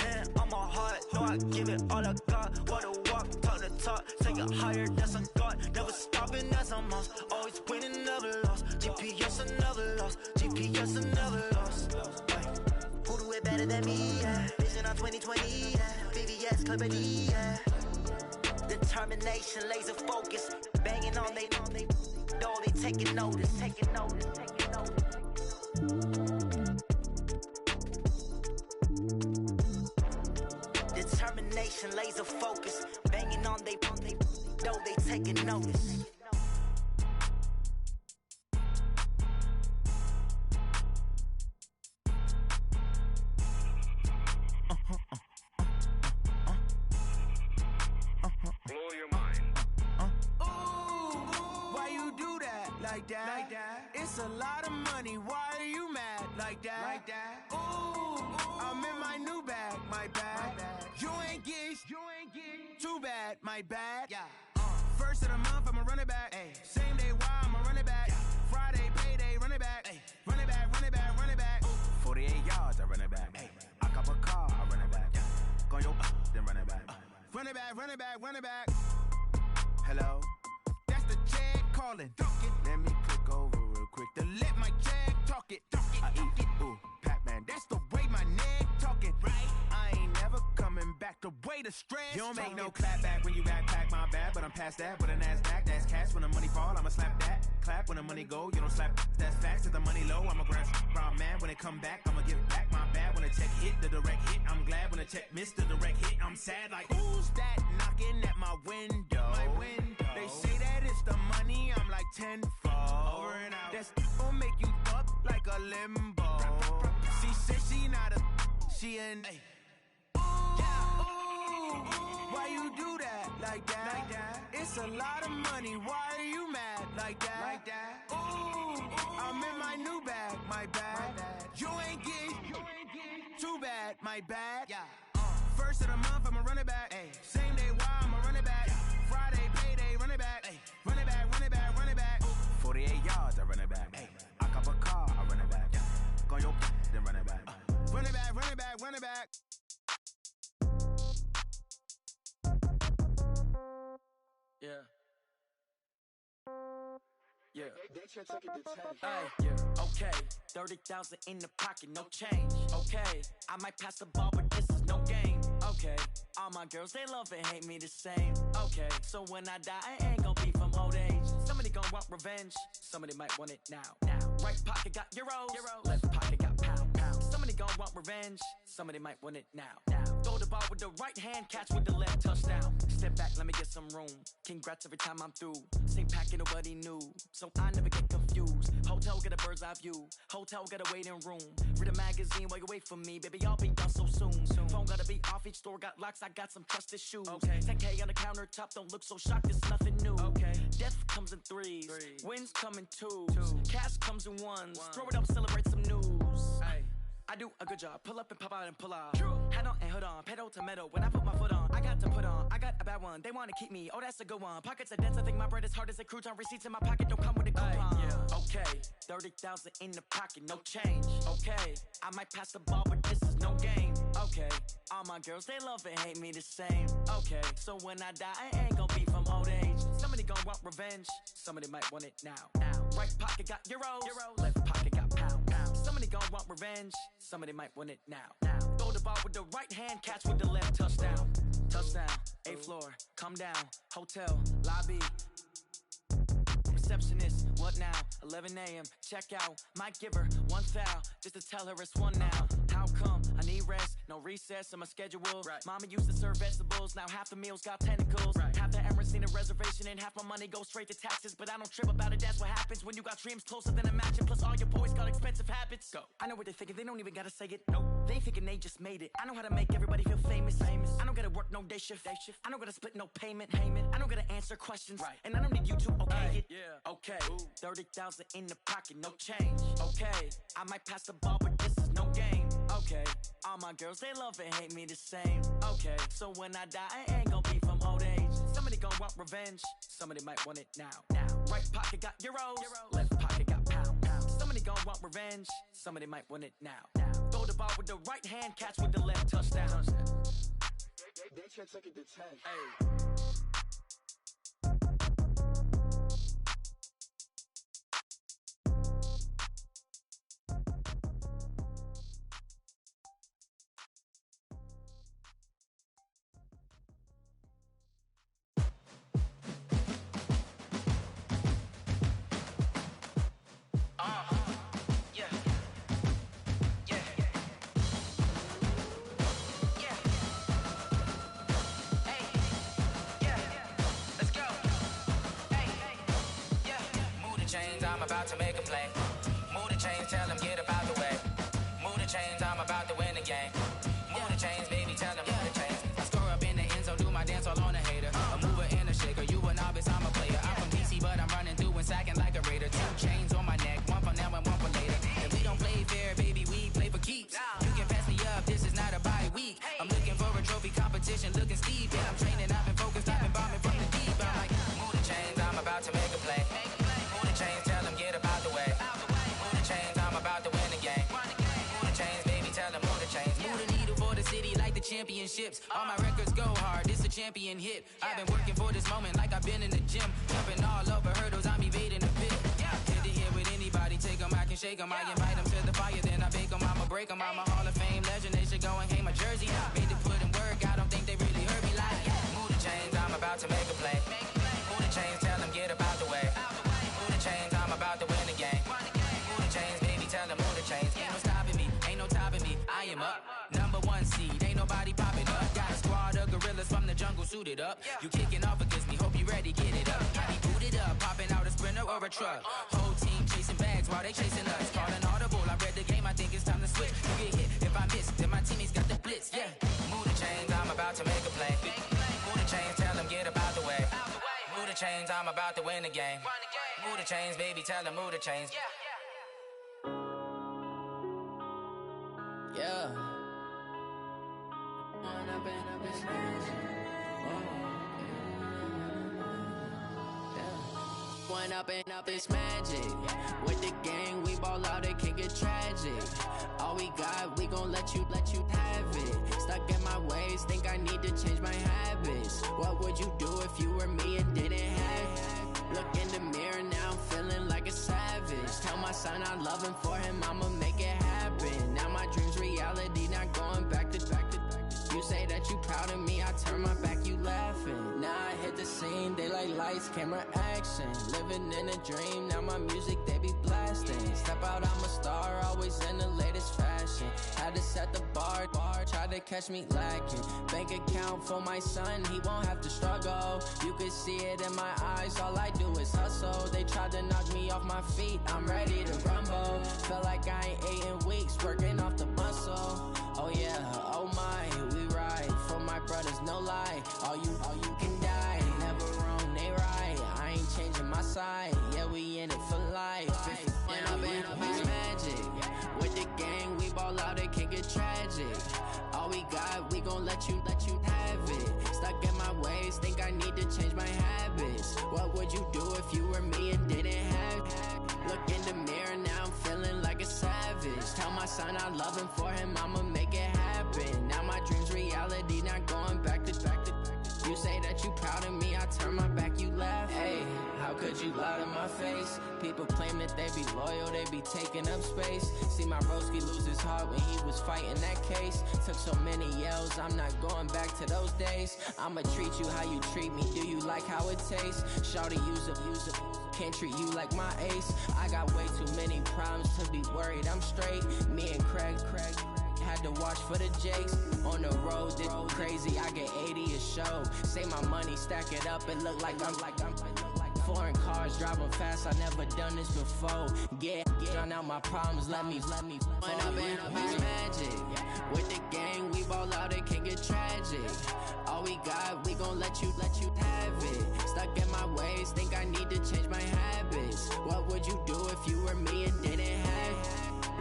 Hand on my heart, no, I give it all I got. Walk the walk, talk the talk. Take it higher, that's a God. Never stopping, that's a must. Always winning, never lost. GPS, I never lost. GPS, I never lost. Who do it better than me? Yeah. Vision on 2020. Yeah. Baby, yeah. yes, clarity, yeah. Determination, laser focus, banging on they door, they taking notice. Determination, laser focus, banging on they door, they taking notice. Blow your mind. Why you do that like that? It's a lot of money. Why are you mad like that? Ooh, I'm in my new bag, my bad. You ain't get too bad, my bad. First of the month, I'ma run it back. Same day, why I'ma run it back. Friday, payday, run it back. Run it back, run it back, run it back. 48 yards, I run it back. I cop a car, I run it back. Go your then run it back. Run it back, run it back, run it back. Hello? That's the check calling. Let me click over real quick to let my check talk it. I eat it, ooh, Pac-Man. That's the way my neck talking. Right? I ain't never coming back. The way the stress. You don't make no clap back when you backpack, my bad. But I'm past that with a NASDAQ. That's cash when the money fall. I'ma slap that. Clap when the money go. You don't slap. That's facts. If the money low, I'ma grab round man. When it come back, I'ma give back my bad. When the check hit, the direct hit. I'm glad when the check missed the direct hit. I'm sad like who's that knocking at my window? They say that it's the money. I'm like tenfold. Over and out. That's gon' make you up like a limbo. She said she not a. She an. Why you do that like that? It's a lot of money. Why are you mad like that? Ooh, I'm in my new bag, my bad. You ain't get too bad, my bad. First of the month, I'ma run it back. Same day, why I'ma run it back. Friday, payday, run it back. Run it back, run it back, run it back. 48 yards, I run it back. I cop a car, I run it back. Go your then run it back. Run it back, run it back, run it back. Yeah. Okay, 30,000 in the pocket, no change. Okay, I might pass the ball, but this is no game. Okay, all my girls, they love and hate me the same. Okay, so when I die, I ain't gon' be from old age. Somebody gon' want revenge, somebody might want it now. Right pocket got euros, left pocket got pound. Somebody gon' want revenge, somebody might want it now. Throw the ball with the right hand, catch with the left, touchdown. Step back, let me get some room. Congrats every time I'm through. Same packet, nobody knew, so I never get confused. Hotel get a bird's eye view. Hotel got a waiting room. Read a magazine while you wait for me, baby. I'll be done so soon. Phone gotta be off. Each store got locks. I got some trusted shoes. 10K on the countertop. Don't look so shocked. It's nothing new. Death comes in threes. Wins come in twos. Cash comes in ones. Throw it up, celebrate some news. I do a good job. Pull up and pop out and pull out. Head on and hood on. Pedal to metal. When I put my foot on, I got to put on. I got a bad one. They want to keep me. Oh, that's a good one. Pockets are dense. I think my bread is hard as a crouton. Receipts in my pocket don't come with a coupon. Okay, 30,000 in the pocket, no change. Okay, I might pass the ball, but this is no game. Okay, all my girls, they love and hate me the same. Okay, so when I die, I ain't gon' be from old age. Somebody gon' want revenge. Somebody might want it now. Right pocket got euros. Left pocket got pound. Somebody gon' want revenge. Somebody might want it now. Throw the ball with the right hand, catch with the left, touchdown. Touchdown, 8th floor, come down, hotel, lobby. Receptionist, what now? 11 a.m., check out. Might give her one foul, just to tell her it's one now. How come? I need rest, no recess in my schedule. Mama used to serve vegetables, now half the meals got tentacles. Half the Emirates need a reservation and half my money goes straight to taxes. But I don't trip about it, that's what happens when you got dreams closer than a mansion. Plus all your boys got expensive habits. Go. I know what they're thinking, they don't even gotta say it. Nope. They thinking they just made it. I know how to make everybody feel famous. I don't gotta work no day shift. I don't gotta split no payment. I don't gotta answer questions. And I don't need you to okay it. Okay, 30,000 in the pocket, no change. Okay, I might pass the ball, but this is no game. Okay, all my girls, they love and hate me the same. Okay, so when I die, I ain't gon' be from old age. Somebody gon' want revenge. Somebody might want it now. Right pocket got euros. Left pocket got pound. Somebody gon' want revenge. Somebody might want it now. Throw the ball with the right hand, catch with the left, touchdown. They should take it to 10. Hey. about to make a play. Move the chains, tell them get up out the way. Move the chains, I'm about to win the game. Move the chains, baby, tell them move the chains. I score up in the end zone, do my dance all on a hater. A mover and a shaker, you a novice, I'm a player. I'm from DC, but I'm running through and sacking like a raider. 2 chains on my neck, one for now and one for later. And we don't play fair, baby, we play for keeps. You can pass me up, this is not a bye week. I'm looking for a trophy competition, looking steep. And I'm training, I've been focused, I've been bombing from the deep. I'm like, move the chains, I'm about to make a play. Move the chains, tell them get up out the way. Move the chains, I'm about to win the game. Move the chains, baby, tell them move the chains. Move the needle for the city like the championships. All my records go hard, this a champion hit. I've been working for this moment like I've been in the gym. Jumping all over hurdles, I'm evading the pit. Hit to hit with anybody, take them, I can shake them. I invite them to the fire, then I bake them. I'ma break them, I'm a Hall of Fame legend. They should go and hang my jersey. Made to put in work, I don't think they really heard me like. Move the chains, I'm about to make a play. Move the chains, tell them get up out the way. Move the chains, I'm about to win the game. Move the chains, baby, tell them move the chains. Ain't no stopping me, ain't no topping me. I am up, #1 seed, ain't nobody popping up. Got a squad of gorillas from the jungle suited up. You kicking off against me, hope you ready, get it up. I be booted up, popping out a Sprinter or a truck. Whole team chasing bags while they chasing us. Call an audible, I read the game, I think it's time to switch. You get hit, if I miss, then my teammates got the blitz, yeah. Move the chains, I'm about to make a play. Move the chains, tell them get up out the way. Move the chains, I'm about to win the game. Move the chains, baby, tell them move the chains. Yeah. One up and up, it's magic. With the gang, we ball out, it can get tragic. All we got, we gon' let you have it. Stuck in my ways, think I need to change my habits. What would you do if you were me and didn't have it? Look in the mirror now, I'm feeling like a savage. Tell my son I love him, for him I'ma make it happen. Now my dream's reality, not going back to. You say that you proud of me, I turn my back, you laughing. Now I hit the scene, they like lights, camera, action. Living in a dream, now my music, they be blasting. Step out, I'm a star, always in the latest fashion. Had to set the bar, try to catch me lacking. Bank account for my son, he won't have to struggle. You could see it in my eyes, all I do is hustle. They tried to knock me off my feet, I'm ready to rumble. Felt like I ain't ate in weeks, working off the muscle. Oh yeah, oh my, we ride for my brothers, no lie. All you can die, never wrong, they right. I ain't changing my side, yeah, we in it for life. When I'm in a bitch magic, with the gang, we ball out, it can get tragic. All we got, we gon' let you have it. Stuck in my ways, think I need to change my habits. What would you do if you were me and didn't have it? Look in the mirror, now I'm feeling like a savage. Tell my son I love him, for him I'ma make it happen. Now my dream's reality, not going back to. You say that you proud of me, I turn my back, you laugh. Hey, how could you lie to my face? People claim that they be loyal, they be taking up space. See my broski lose his heart when he was fighting that case. Took so many yells, I'm not going back to those days. I'ma treat you how you treat me, do you like how it tastes? Shawty, use up, can't treat you like my ace. I got way too many problems to be worried, I'm straight. Me and Craig had to watch for the Jakes. On the road, this crazy, I get 80 a show. Say my money, stack it up, it look like I'm foreign cars, driving fast, I never done this before. Drown out my problems, let me When up in a bitch magic, with the gang, we ball out, it can get tragic. All we got, we gon' let you have it. Stuck in my ways, think I need to change my habits. What would you do if you were me and didn't have it?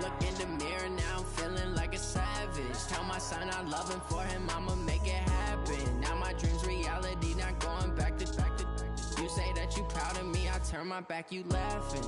Look in the mirror, now I'm feeling like a savage. Tell my son I love him, for him I'ma make it happen. Now my dream's reality, not going back to. You say that you proud of me, I turn my back, you laughing.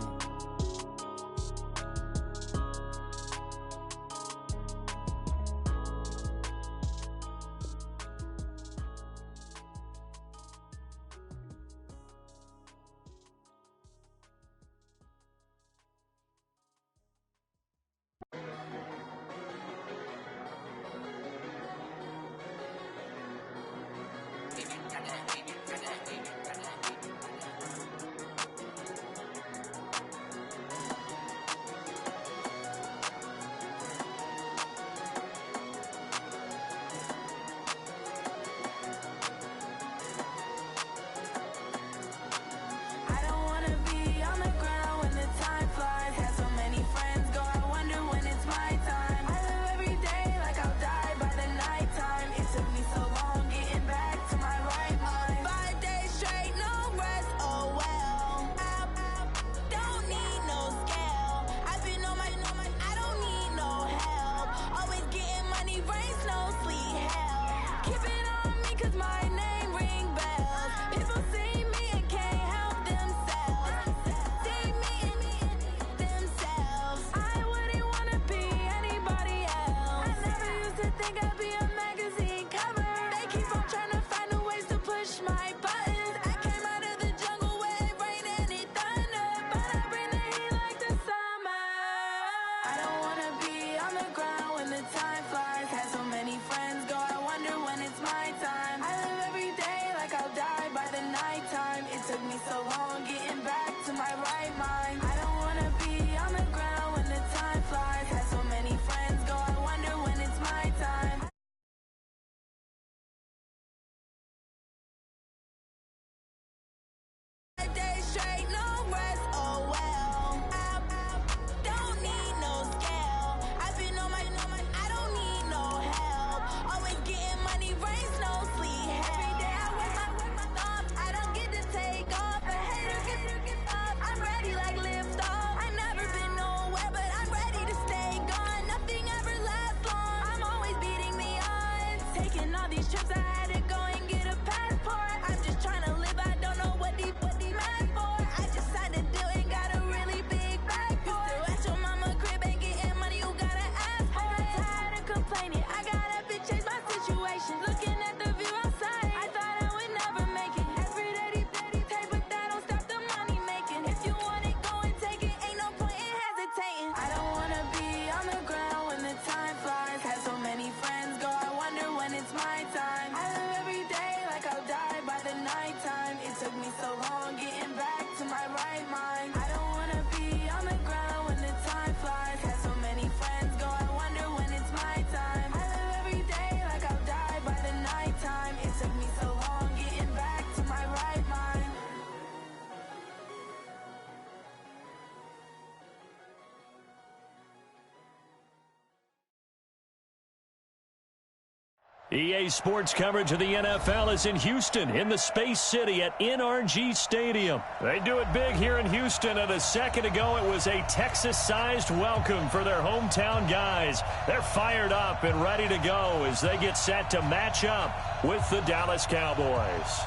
EA Sports coverage of the NFL is in Houston, in the Space City at NRG Stadium. They do it big here in Houston, and a second ago it was a Texas-sized welcome for their hometown guys. They're fired up and ready to go as they get set to match up with the Dallas Cowboys.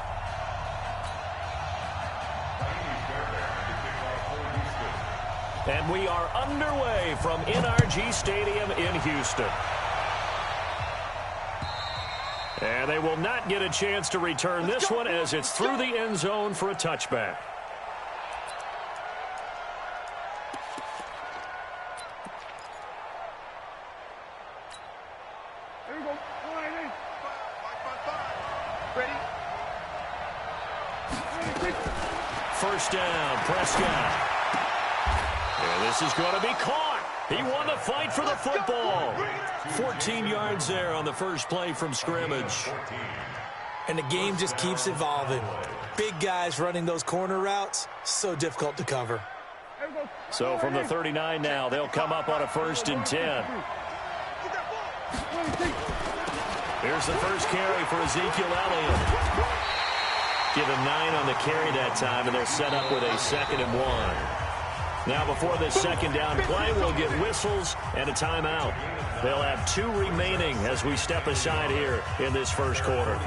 And we are underway from NRG Stadium in Houston. And they will not get a chance to return this one as it's through the end zone for a touchback. There we go. Ready? First down, Prescott. And this is going to be caught. He won the fight for the football. 14 yards there on the first play from scrimmage. And the game just keeps evolving. Big guys running those corner routes, so difficult to cover. So from the 39 now, they'll come up on a 1st and 10. Here's the first carry for Ezekiel Elliott. Give him 9 on the carry that time, and they'll set up with a 2nd and 1. Now before this second down play, we'll get whistles and a timeout. They'll have 2 remaining as we step aside here in this first quarter.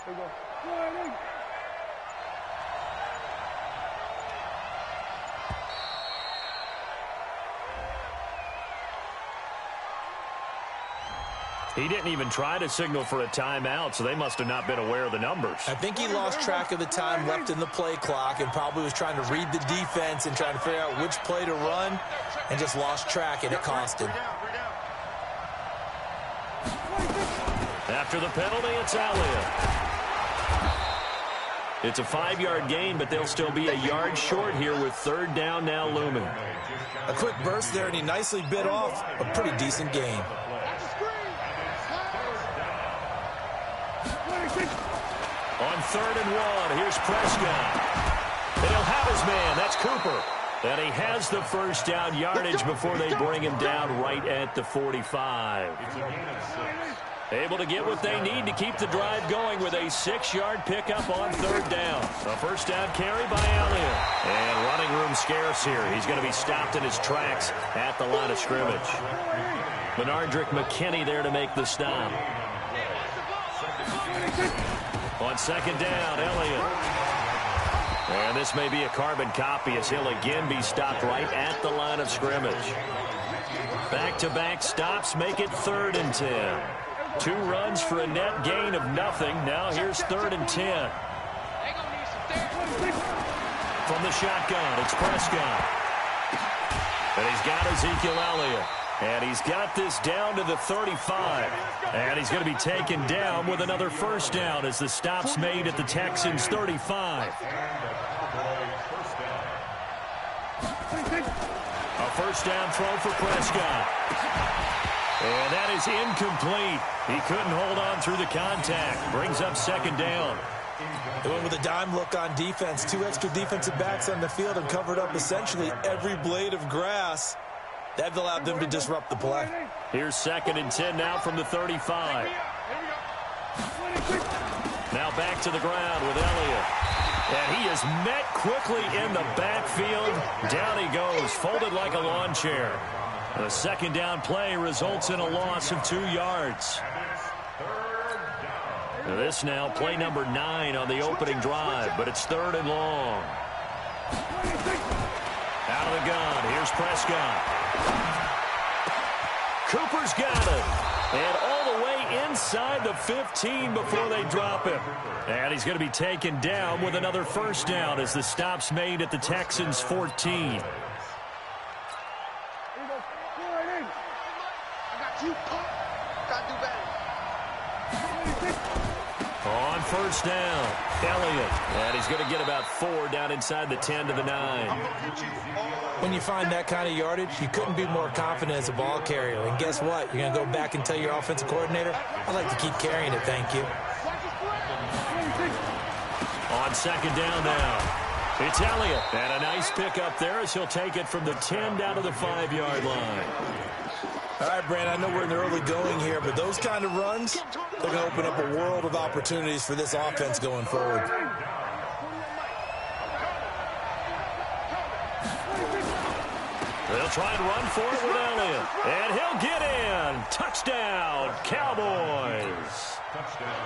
There we go. He didn't even try to signal for a timeout, so they must have not been aware of the numbers. I think he lost track of the time left in the play clock and probably was trying to read the defense and trying to figure out which play to run and just lost track, and it cost him. After the penalty, it's Elliott. It's a 5-yard gain, but they'll still be a yard short here with 3rd down now looming. A quick burst there, and he nicely bit off a pretty decent gain. On 3rd and 1, here's Prescott. And he'll have his man. That's Cooper. And he has the first down yardage before they bring him down right at the 45. Able to get what they need to keep the drive going with a 6-yard pickup on 3rd down. A first down carry by Elliott. And running room scarce here. He's going to be stopped in his tracks at the line of scrimmage. Benardrick McKinney there to make the stop. On 2nd down, Elliott. And this may be a carbon copy as he'll again be stopped right at the line of scrimmage. Back-to-back stops make it 3rd and 10. 2 runs for a net gain of nothing. Now here's 3rd and 10. From the shotgun, it's Prescott. And he's got Ezekiel Elliott. And he's got this down to the 35. And he's going to be taken down with another first down as the stop's made at the Texans' 35. A first down throw for Prescott. And that is incomplete. He couldn't hold on through the contact. Brings up 2nd down. They went with a dime look on defense. 2 extra defensive backs on the field and covered up essentially every blade of grass. That allowed them to disrupt the play. Here's 2nd and 10 now from the 35. Now back to the ground with Elliott. And he is met quickly in the backfield. Down he goes, folded like a lawn chair. The 2nd down play results in a loss of 2 yards. This now play number 9 on the opening drive, but it's 3rd and long. Out of the gun, here's Prescott. Cooper's got it. And all the way inside the 15 before they drop him. And he's going to be taken down with another first down as the stop's made at the Texans' 14. On first down, Elliott. And he's going to get about 4 down inside the 10 to the 9. When you find that kind of yardage, you couldn't be more confident as a ball carrier. And guess what? You're going to go back and tell your offensive coordinator, I'd like to keep carrying it, thank you. On second down now, it's Elliott. And a nice pickup there as he'll take it from the 10 down to the 5-yard line. All right, Brandon, I know we're in the early going here, but those kind of runs, they're going to open up a world of opportunities for this offense going forward. They'll try and run for it with Elliott. And he'll get in. Touchdown, Cowboys.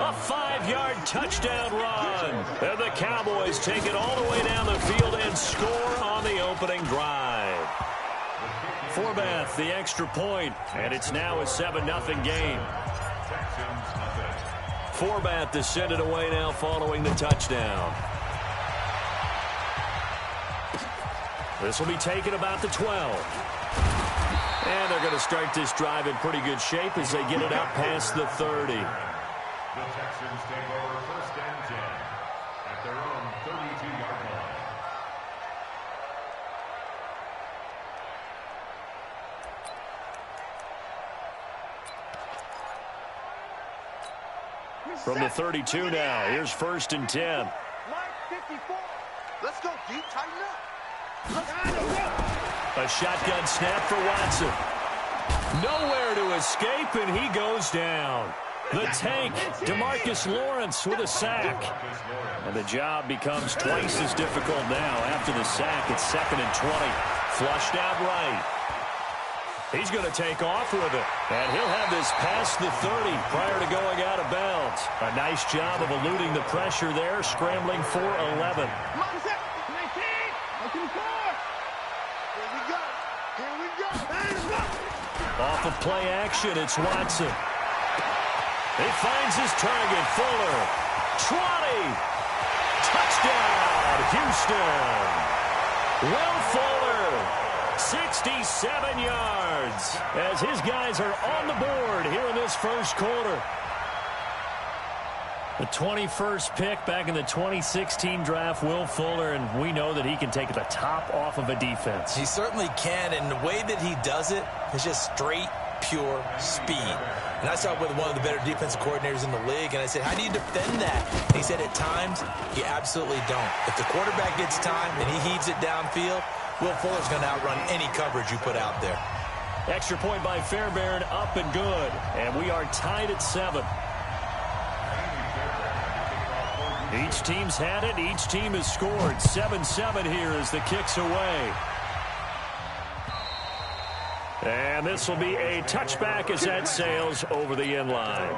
A 5-yard touchdown run. And the Cowboys take it all the way down the field and score on the opening drive. Forbath, the extra point, and it's now a 7-0 game. Forbath to send it away now following the touchdown. This will be taken about the 12. And they're going to start this drive in pretty good shape as they get it out past the 30. The Texans take over first and 10 at their own 32-yard line. From the 32 now, here's first and 10. Let's go, deep, tighten up. A shotgun snap for Watson. Nowhere to escape, and he goes down. The tank, DeMarcus Lawrence with a sack. And the job becomes twice as difficult now after the sack. It's 2nd and 20. Flushed out right. He's going to take off with it. And he'll have this past the 30 prior to going out of bounds. A nice job of eluding the pressure there, scrambling for 11. Off of play action, it's Watson. He finds his target, Fuller. 20. Touchdown, Houston. Will Fuller, 67 yards, as his guys are on the board here in this first quarter. The 21st pick back in the 2016 draft, Will Fuller, and we know that he can take the top off of a defense. He certainly can, and the way that he does it is just straight, pure speed. And I saw it with one of the better defensive coordinators in the league, and I said, how do you defend that? And he said, at times, you absolutely don't. If the quarterback gets time and he heaves it downfield, Will Fuller's going to outrun any coverage you put out there. Extra point by Fairbairn, up and good. And we are tied at 7. Each team's had it. Each team has scored. 7-7 here as the kick's away. And this will be a touchback as that sails over the end line.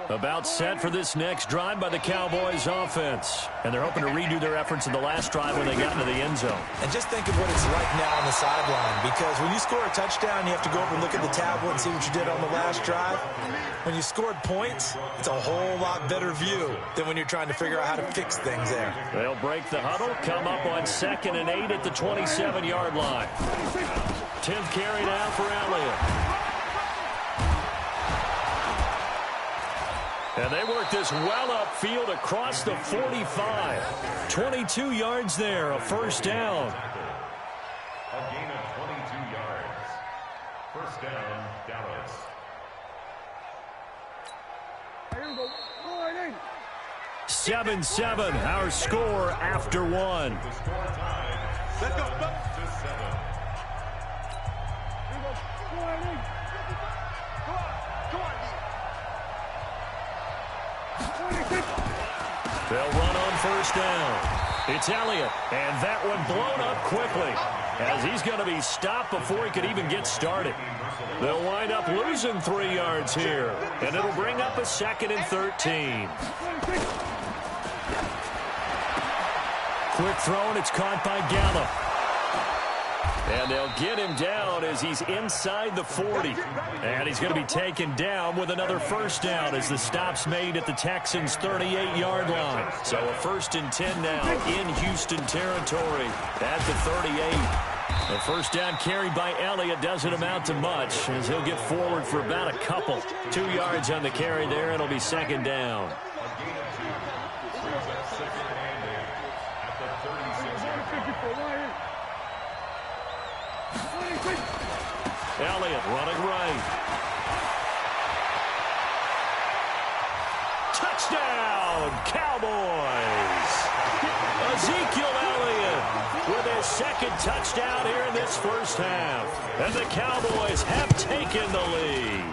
About set for this next drive by the Cowboys offense. And they're hoping to redo their efforts in the last drive when they got into the end zone. And just think of what it's like now on the sideline, because when you score a touchdown, you have to go over and look at the tablet and see what you did on the last drive. When you scored points, it's a whole lot better view than when you're trying to figure out how to fix things there. They'll break the huddle, come up on 2nd and 8 at the 27-yard line. 10th carry now for Elliott. And they work this well upfield across the 45. 22 yards there, a first down. A gain of 22 yards. First down, Dallas. 7-7, our score after 1. The score tied 7-7. They'll run on first down. It's Elliott, and that one blown up quickly as he's going to be stopped before he could even get started. They'll wind up losing 3 yards here, and it'll bring up a 2nd and 13. Quick throw, and it's caught by Gallup. And they'll get him down as he's inside the 40. And he's going to be taken down with another first down as the stop's made at the Texans' 38-yard line. So a 1st and 10 now in Houston territory at the 38. The first down carried by Elliott doesn't amount to much, as he'll get forward for about a couple. 2 yards on the carry there. It'll be second down. Elliott running right. Touchdown, Cowboys! Ezekiel Elliott with his second touchdown here in this first half. And the Cowboys have taken the lead.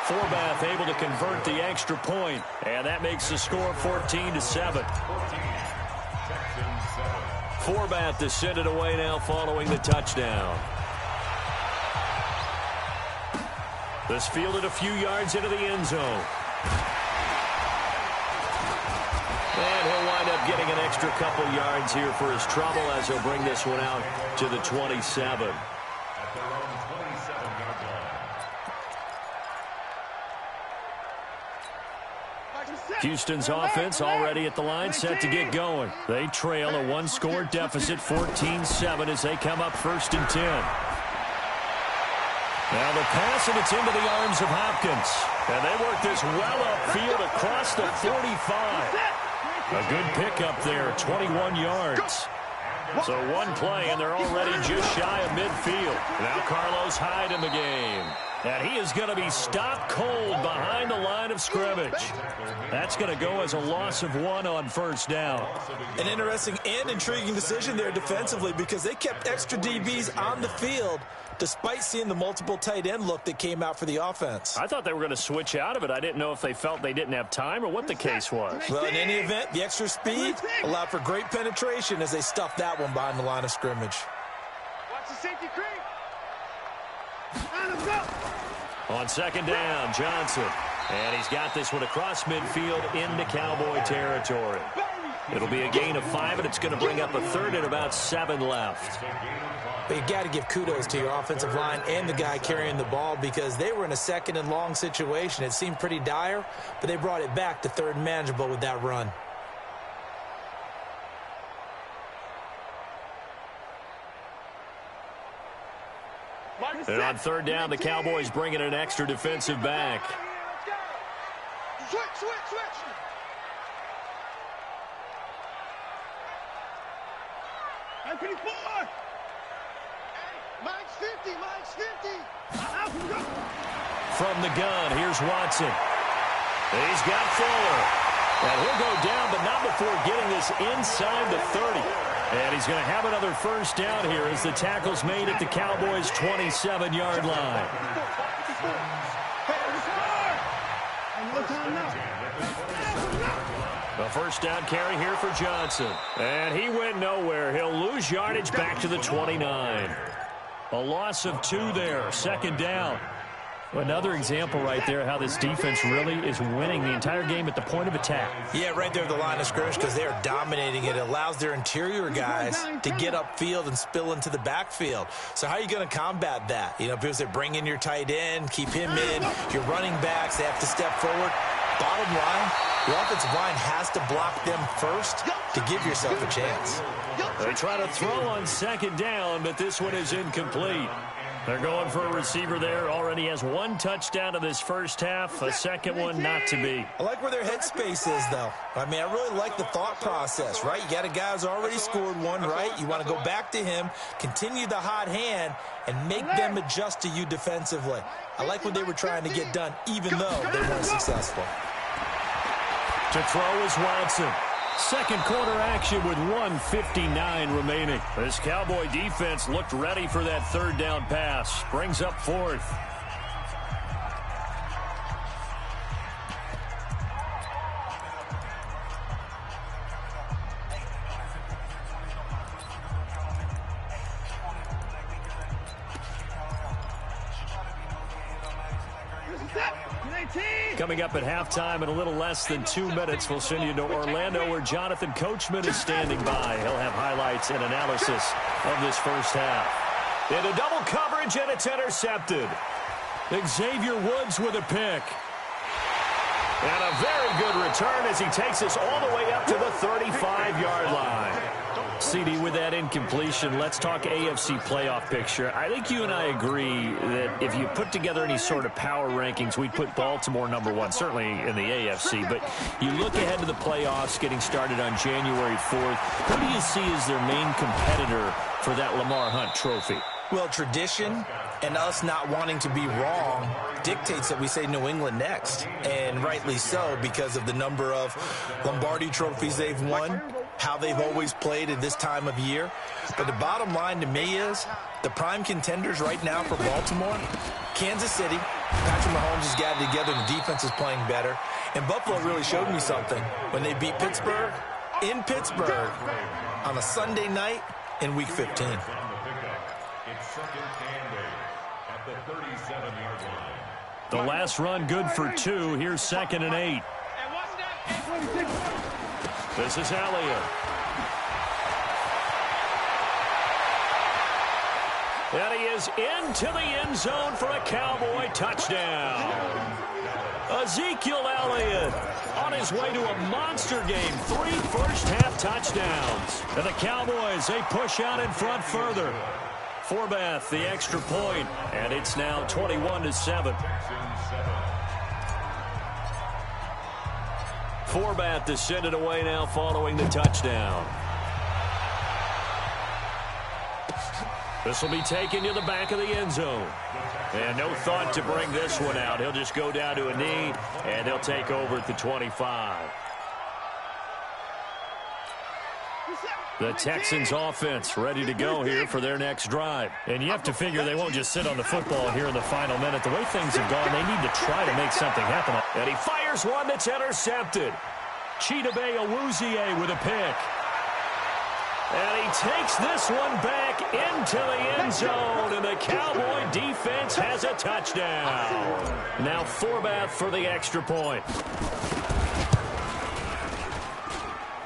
Forbath able to convert the extra point, and that makes the score 14-7. Forbath to send it away now following the touchdown. This fielded a few yards into the end zone. And he'll wind up getting an extra couple yards here for his trouble as he'll bring this one out to the 27. Houston's offense already at the line, set to get going. They trail a one-score deficit, 14-7, as they come up 1st and 10. Now the pass, and it's into the arms of Hopkins. And they work this well upfield across the 45. A good pickup there, 21 yards. So one play, and they're already just shy of midfield. Now Carlos Hyde in the game. And he is going to be stopped cold behind the line of scrimmage. That's going to go as a loss of 1 on first down. An interesting and intriguing decision there defensively, because they kept extra DBs on the field despite seeing the multiple tight end look that came out for the offense. I thought they were going to switch out of it. I didn't know if they felt they didn't have time or what the case was. Well, in any event, the extra speed allowed for great penetration as they stuffed that one behind the line of scrimmage. Watch the safety creep. On second down, Johnson. And he's got this one across midfield into Cowboy territory. It'll be a gain of 5, and it's going to bring up a third and about 7 left. But you got to give kudos to your offensive line and the guy carrying the ball, because they were in a 2nd and long situation. It seemed pretty dire, but they brought it back to 3rd and manageable with that run. And on 3rd down, the Cowboys bring in an extra defensive back. Switch. I'm pretty far. Mike's 50. From the gun, here's Watson. He's got Fuller. And he'll go down, but not before getting this inside the 30. And he's going to have another first down here as the tackle's made at the Cowboys' 27-yard line. The first down carry here for Johnson. And he went nowhere. He'll lose yardage back to the 29. A loss of 2 there. 2nd down. Another example right there how this defense really is winning the entire game at the point of attack. Yeah, right there at the line of scrimmage, because they are dominating it. It allows their interior guys to get upfield and spill into the backfield. So how are you going to combat that? You know, because they bring in your tight end, keep him in, your running backs, they have to step forward. Bottom line, your offensive line has to block them first to give yourself a chance. They try to throw on 2nd down, but this one is incomplete. They're going for a receiver there. Already has 1 touchdown in this first half. A second one not to be. I like where their headspace is, though. I mean, I really like the thought process, right? You got a guy who's already scored 1, right? You want to go back to him, continue the hot hand, and make them adjust to you defensively. I like what they were trying to get done, even though they weren't successful. To throw is Watson. Second quarter action with 1:59 remaining. This Cowboy defense looked ready for that 3rd down pass. Brings up 4th. Coming up at halftime in a little less than 2 minutes, we'll send you to Orlando, where Jonathan Coachman is standing by. He'll have highlights and analysis of this first half. Into double coverage, and it's intercepted. Xavier Woods with a pick. And a very good return as he takes us all the way up to the 35-yard line. CD, with that incompletion, let's talk AFC playoff picture. I think you and I agree that if you put together any sort of power rankings, we'd put Baltimore #1, certainly in the AFC. But you look ahead to the playoffs getting started on January 4th. Who do you see as their main competitor for that Lamar Hunt trophy? Well, tradition and us not wanting to be wrong dictates that we say New England next. And rightly so, because of the number of Lombardi trophies they've won, how they've always played at this time of year. But the bottom line to me is the prime contenders right now for Baltimore, Kansas City. Patrick Mahomes has got it together, and the defense is playing better. And Buffalo really showed me something when they beat Pittsburgh in Pittsburgh on a Sunday night in Week 15. The last run good for 2. Here's 2nd and 8. This is Elliott. And he is into the end zone for a Cowboy touchdown. Ezekiel Elliott on his way to a monster game. 3 first-half touchdowns. And the Cowboys, they push out in front further. Forbath, the extra point, and it's now 21-7. Forbath to send it away now following the touchdown. This will be taken to the back of the end zone. And no thought to bring this one out. He'll just go down to a knee, and he'll take over at the 25. The Texans offense ready to go here for their next drive. And you have to figure they won't just sit on the football here in the final minute. The way things have gone, they need to try to make something happen. And he fires one that's intercepted. Chidobe Awuzie with a pick. And he takes this one back into the end zone, and the Cowboy defense has a touchdown. Now Forbath for the extra point.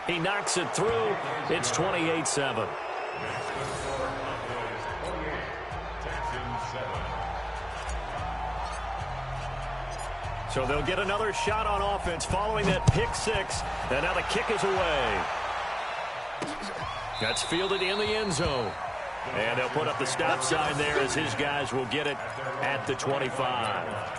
He knocks it through. It's 28-7. So they'll get another shot on offense following that pick 6. And now the kick is away. That's fielded in the end zone. And they'll put up the stop sign there as his guys will get it at the 25.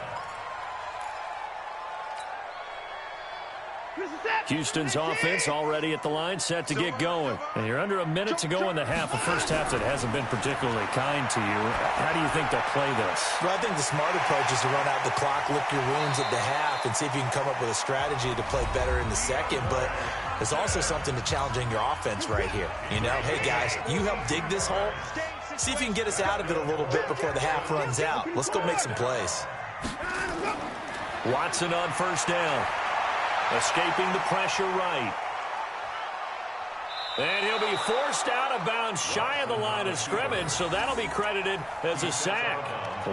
Houston's offense already at the line, set to get going. And you're under a minute to go in the half, a first half that hasn't been particularly kind to you. How do you think they'll play this? Well, I think the smart approach is to run out the clock, lick your wounds at the half, and see if you can come up with a strategy to play better in the second. But there's also something to challenging your offense right here. You know, hey, guys, you help dig this hole. See if you can get us out of it a little bit before the half runs out. Let's go make some plays. Watson on first down. Escaping the pressure right. And he'll be forced out of bounds shy of the line of scrimmage, so that'll be credited as a sack.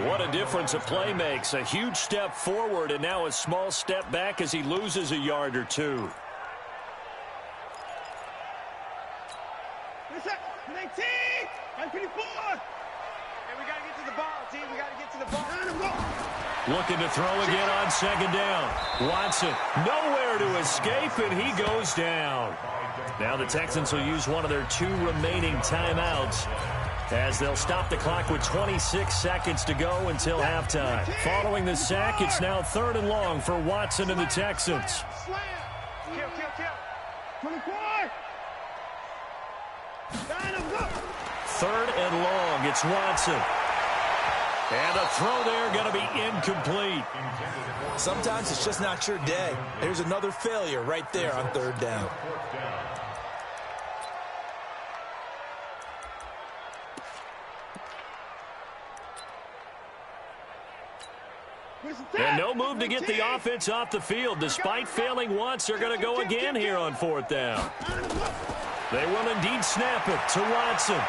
What a difference a play makes. A huge step forward and now a small step back as he loses a yard or two. 19, 24. And we got to get to the ball, team. We got to get to the ball. Looking to throw again on second down. Watson nowhere to escape, and he goes down. Now the Texans will use one of their 2 remaining timeouts as they'll stop the clock with 26 seconds to go until halftime. Following the sack, it's now 3rd and long for Watson and the Texans. Kill. 24. 3rd and long. It's Watson. And the throw there going to be incomplete. Sometimes it's just not your day. There's another failure right there on 3rd down. And no move to get the offense off the field. Despite failing once, they're going to go again here on 4th down. They will indeed snap it to Watson.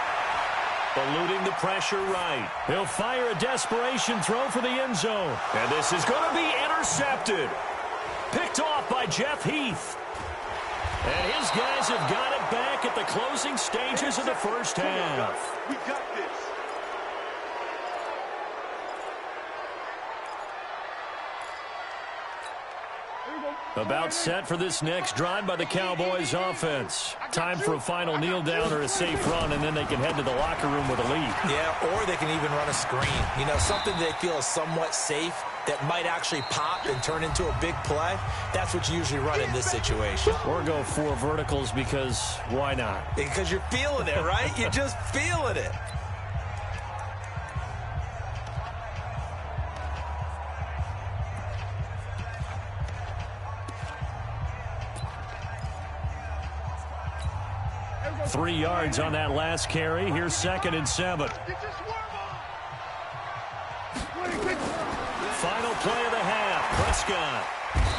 Eluding the pressure right. He'll fire a desperation throw for the end zone. And this is going to be intercepted. Picked off by Jeff Heath. And his guys have got it back at the closing stages of the first half. We got this. Here we go. About set for this next drive by the Cowboys offense. Time for a final kneel down or a safe run, and then they can head to the locker room with a lead. Yeah, or they can even run a screen. You know, something they feel is somewhat safe that might actually pop and turn into a big play. That's what you usually run in this situation. Or go 4 verticals because why not? Because you're feeling it, right? You're just feeling it. Three yards on that last carry. Here's 2nd and 7. Final play of the half. Prescott.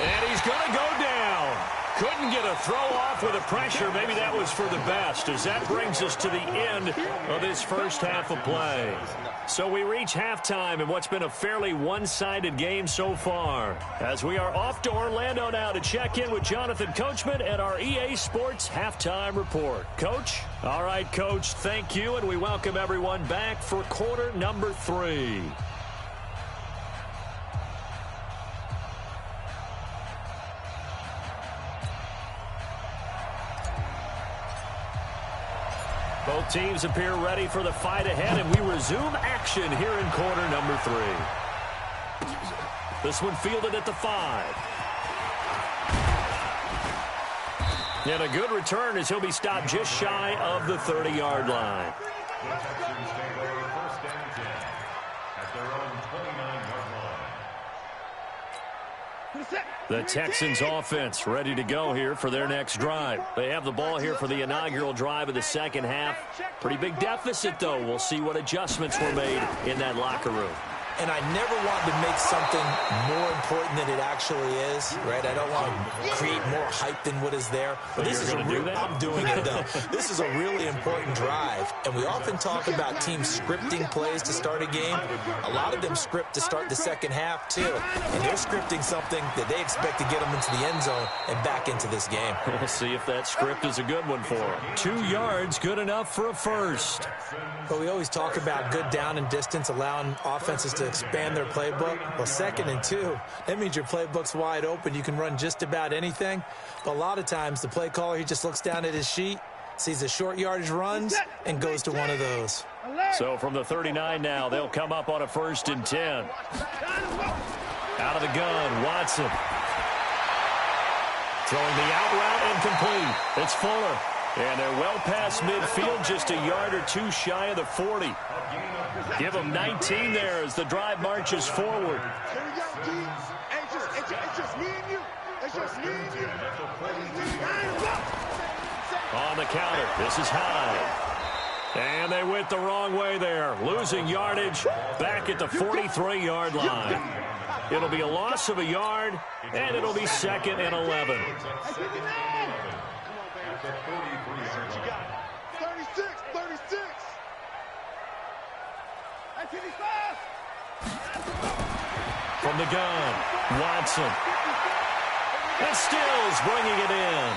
And he's going to go down. Couldn't get a throw off with the pressure. Maybe that was for the best, as that brings us to the end of this first half of play. So we reach halftime in what's been a fairly one-sided game so far, as we are off to Orlando now to check in with Jonathan Coachman at our EA Sports Halftime Report. Coach? All right, Coach, thank you, and we welcome everyone back for quarter number 3. Both teams appear ready for the fight ahead, and we resume action here in quarter number 3. This one fielded at the 5. And a good return as he'll be stopped just shy of the 30-yard line. The Texans take over 1st and 10 at their own 29-yard line. The Texans offense ready to go here for their next drive. They have the ball here for the inaugural drive of the second half. Pretty big deficit, though. We'll see what adjustments were made in that locker room. And I never want to make something more important than it actually is, right? I don't want to create more hype than what is there. But this is a real, I'm doing it, though. This is a really important drive. And we often talk about teams scripting plays to start a game. A lot of them script to start the second half, too. And they're scripting something that they expect to get them into the end zone and back into this game. We'll see if that script is a good one for them. 2 yards, good enough for a first. But we always talk about good down and distance, allowing offenses to expand their playbook. Well, 2nd and 2, that means your playbook's wide open. You can run just about anything. But a lot of times the play caller, he just looks down at his sheet, sees the short yardage runs, and goes to one of those. So from the 39 now, they'll come up on a 1st and 10. Out of the gun, Watson. Throwing the out route incomplete. It's Fuller. And they're well past midfield, just a yard or 2 shy of the 40. Give them 19 there as the drive marches forward. On the counter, this is Hyde. And they went the wrong way there, losing yardage back at the 43-yard line. It'll be a loss of a yard, and it'll be 2nd and 11. At the 43-yard line. 36. From the gun, Watson. And Stills bringing it in.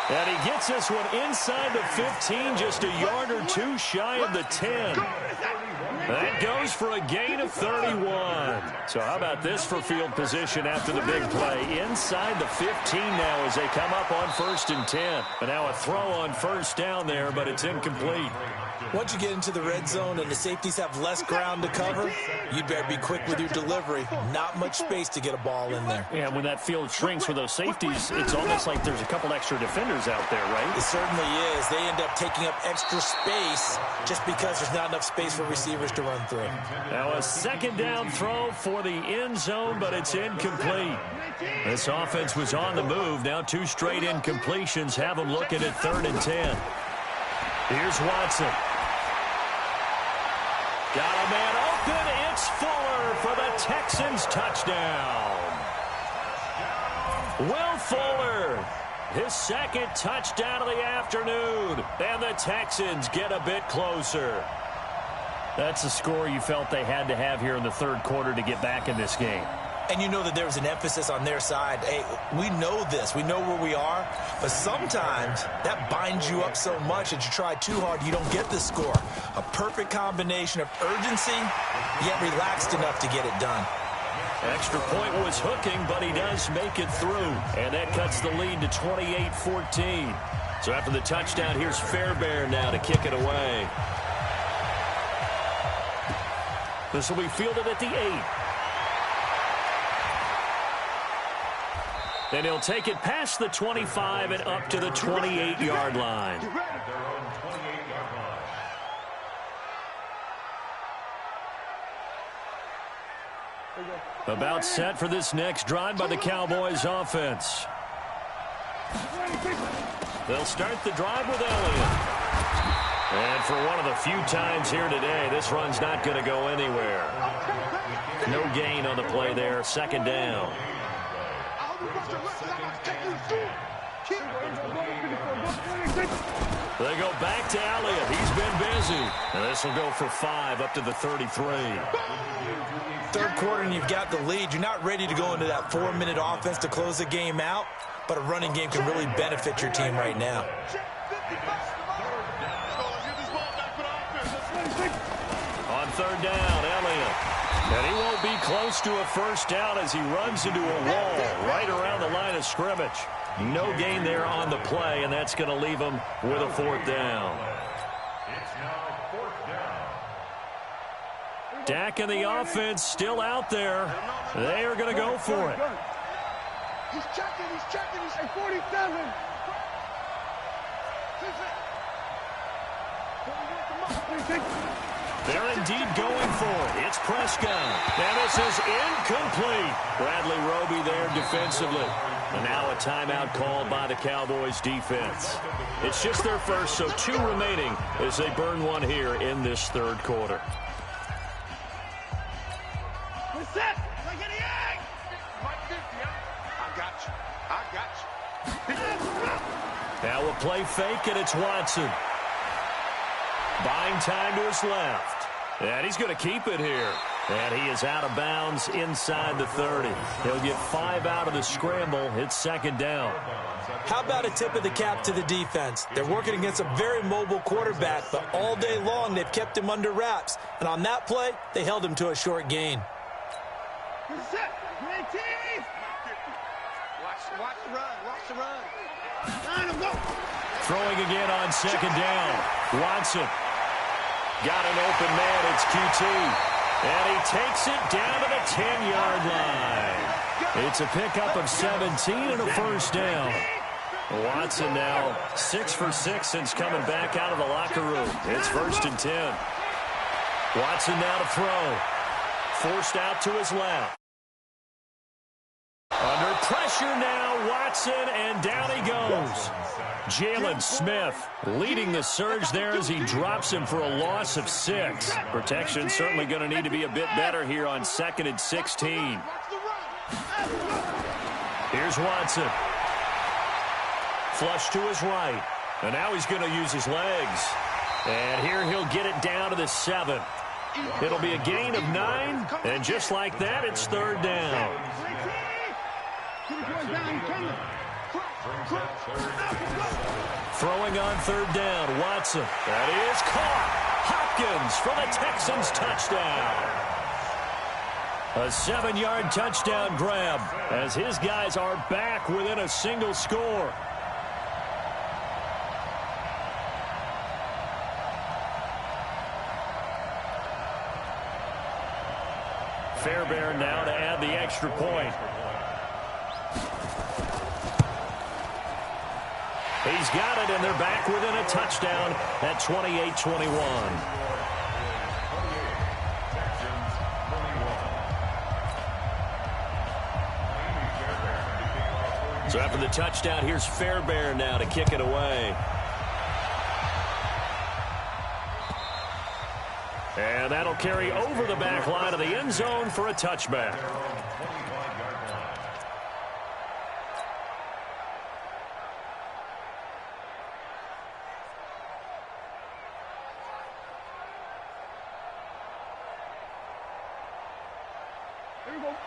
And he gets this one inside the 15, just a yard or 2 shy of the 10. That goes for a gain of 31. So how about this for field position after the big play? Inside the 15 now as they come up on 1st and 10. But now a throw on 1st down there, but it's incomplete. Once you get into the red zone and the safeties have less ground to cover, you'd better be quick with your delivery. Not much space to get a ball in there. Yeah, when that field shrinks with those safeties, it's almost like there's a couple extra defenders out there, right? It certainly is. They end up taking up extra space just because there's not enough space for receivers to run through. Now a 2nd down throw for the end zone, but it's incomplete. This offense was on the move. Now 2 straight incompletions have them looking at 3rd and 10. Here's Watson. Got a man open. It's Fuller for the Texans touchdown. Will Fuller, his 2nd touchdown of the afternoon. And the Texans get a bit closer. That's a score you felt they had to have here in the 3rd quarter to get back in this game. And you know that there was an emphasis on their side. Hey, we know this. We know where we are. But sometimes that binds you up so much that you try too hard, you don't get the score. A perfect combination of urgency, yet relaxed enough to get it done. Extra point was hooking, but he does make it through. And that cuts the lead to 28-14. So after the touchdown, here's Fairbairn now to kick it away. This will be fielded at the 8. And he'll take it past the 25 and up to the 28-yard line. About set for this next drive by the Cowboys offense. They'll start the drive with Elliott. And for one of the few times here today, this run's not going to go anywhere. No gain on the play there. Second down. They go back to Elliott. He's been busy. And this will go for 5 up to the 33. Third quarter and you've got the lead. You're not ready to go into that 4-minute offense to close the game out, but a running game can really benefit your team right now. On third down, Elliott. And he won't be close to a first down as he runs into a wall right around the line of scrimmage. No gain there on the play, and that's going to leave him with a 4th down. Dak and the offense still out there. They are going to go for it. He's checking, he's 47. They're indeed going for it. It's Prescott. And this is incomplete. Bradley Roby there defensively. And now a timeout called by the Cowboys defense. It's just their first, so 2 remaining as they burn one here in this third quarter. Now a play fake, and it's Watson. Buying time to his left. And he's going to keep it here. And he is out of bounds inside the 30. He'll get 5 out of the scramble. It's second down. How about a tip of the cap to the defense? They're working against a very mobile quarterback, but all day long they've kept him under wraps. And on that play, they held him to a short gain. Watch the run. Throwing again on second down. Watson. Got an open man. It's QT. And he takes it down to the 10-yard line. It's a pickup of 17 and a first down. Watson now 6 for 6 since coming back out of the locker room. It's 1st and 10. Watson now to throw. Forced out to his left. Under pressure now, Watson, and down he goes. Jalen Smith leading the surge there as he drops him for a loss of 6. Protection certainly going to need to be a bit better here on 2nd and 16. Here's Watson. Flush to his right. And now he's going to use his legs. And here he'll get it down to the 7. It'll be a gain of 9. And just like that, it's third down. Throwing on third down, Watson. That is caught. Hopkins for the Texans touchdown. A 7-yard touchdown grab as his guys are back within a single score. Fairbairn now to add the extra point. He's got it, and they're back within a touchdown at 28-21. So after the touchdown, here's Fairbairn now to kick it away. And that'll carry over the back line of the end zone for a touchback.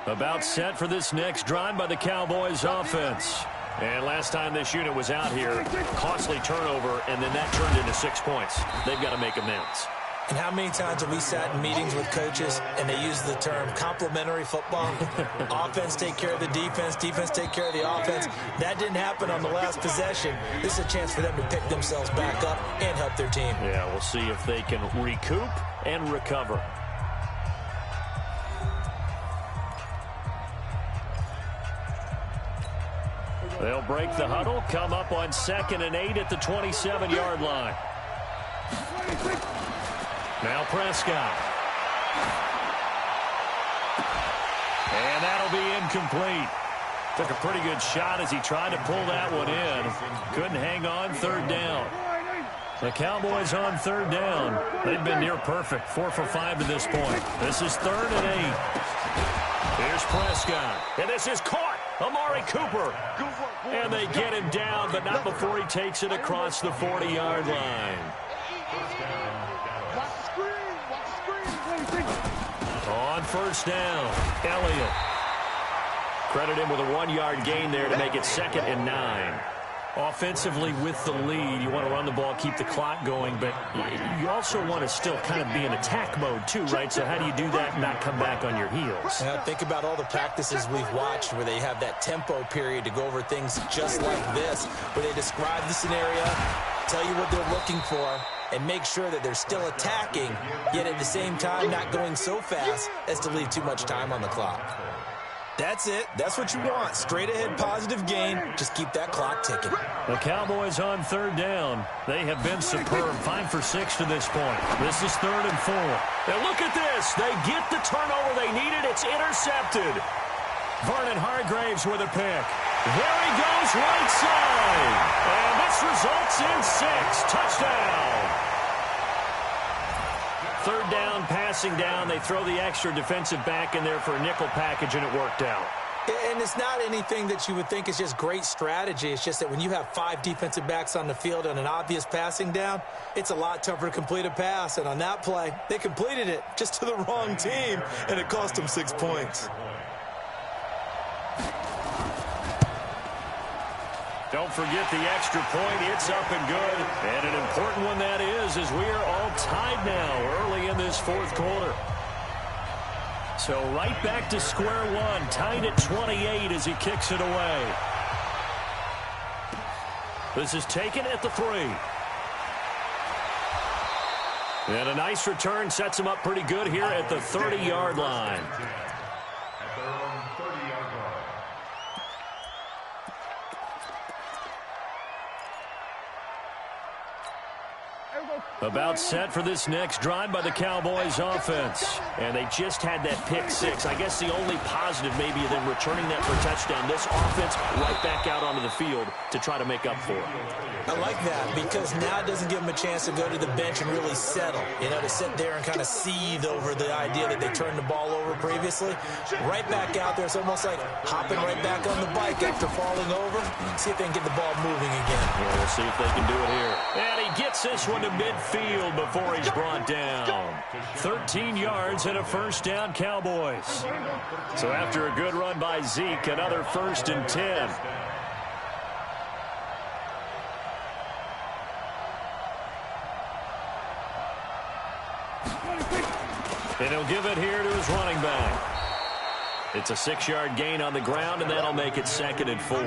About set for this next drive by the Cowboys offense. And last time this unit was out here, costly turnover, and then that turned into 6 points. They've got to make amends. And how many times have we sat in meetings with coaches and they use the term complementary football? Offense take care of the defense, defense take care of the offense. That didn't happen on the last possession. This is a chance for them to pick themselves back up and help their team. Yeah, we'll see if they can recoup and recover. They'll break the huddle, come up on 2nd and 8 at the 27-yard line. Now Prescott. And that'll be incomplete. Took a pretty good shot as he tried to pull that one in. Couldn't hang on, 3rd down. The Cowboys on 3rd down. They've been near perfect, 4 for 5 to this point. This is 3rd and 8. Here's Prescott. And this is caught. Amari Cooper. And they get him down, but not before he takes it across the 40-yard line. On 1st down, Elliott. Credit him with a 1-yard gain there to make it 2nd and 9. Offensively with the lead, you want to run the ball, keep the clock going, but you also want to still kind of be in attack mode too, right? So how do you do that and not come back on your heels? Yeah, think about all the practices we've watched where they have that tempo period to go over things just like this, where they describe the scenario, tell you what they're looking for, and make sure that they're still attacking, yet at the same time not going so fast as to leave too much time on the clock. That's it. That's what you want. Straight ahead positive gain. Just keep that clock ticking. The Cowboys on 3rd down. They have been superb. 5 for 6 to this point. This is 3rd and 4. And look at this. They get the turnover they needed. It's intercepted. Vernon Hargreaves with a pick. There he goes right side. And this results in 6. Touchdown. 3rd down, passing down. They throw the extra defensive back in there for a nickel package, and it worked out. And it's not anything that you would think is just great strategy. It's just that when you have 5 defensive backs on the field on an obvious passing down, it's a lot tougher to complete a pass. And on that play, they completed it just to the wrong team, and it cost them 6 points. Don't forget the extra point. It's up and good. And an important one that is, as we are all tied now early in this 4th quarter. So right back to square one, tied at 28 as he kicks it away. This is taken at the 3. And a nice return sets him up pretty good here at the 30-yard line. At their own 30-yard line. About set for this next drive by the Cowboys offense. And they just had that pick 6. I guess the only positive maybe of them returning that for a touchdown. This offense right back out onto the field to try to make up for it. I like that because now it doesn't give them a chance to go to the bench and really settle. You know, to sit there and kind of seethe over the idea that they turned the ball over previously. Right back out there. It's almost like hopping right back on the bike after falling over. See if they can get the ball moving again. Yeah, we'll see if they can do it here. And he gets this one to midfield before he's brought down. 13 yards and a 1st down, Cowboys. So after a good run by Zeke, another 1st and 10. And he'll give it here to his running back. It's a 6-yard gain on the ground, and that'll make it 2nd and 4.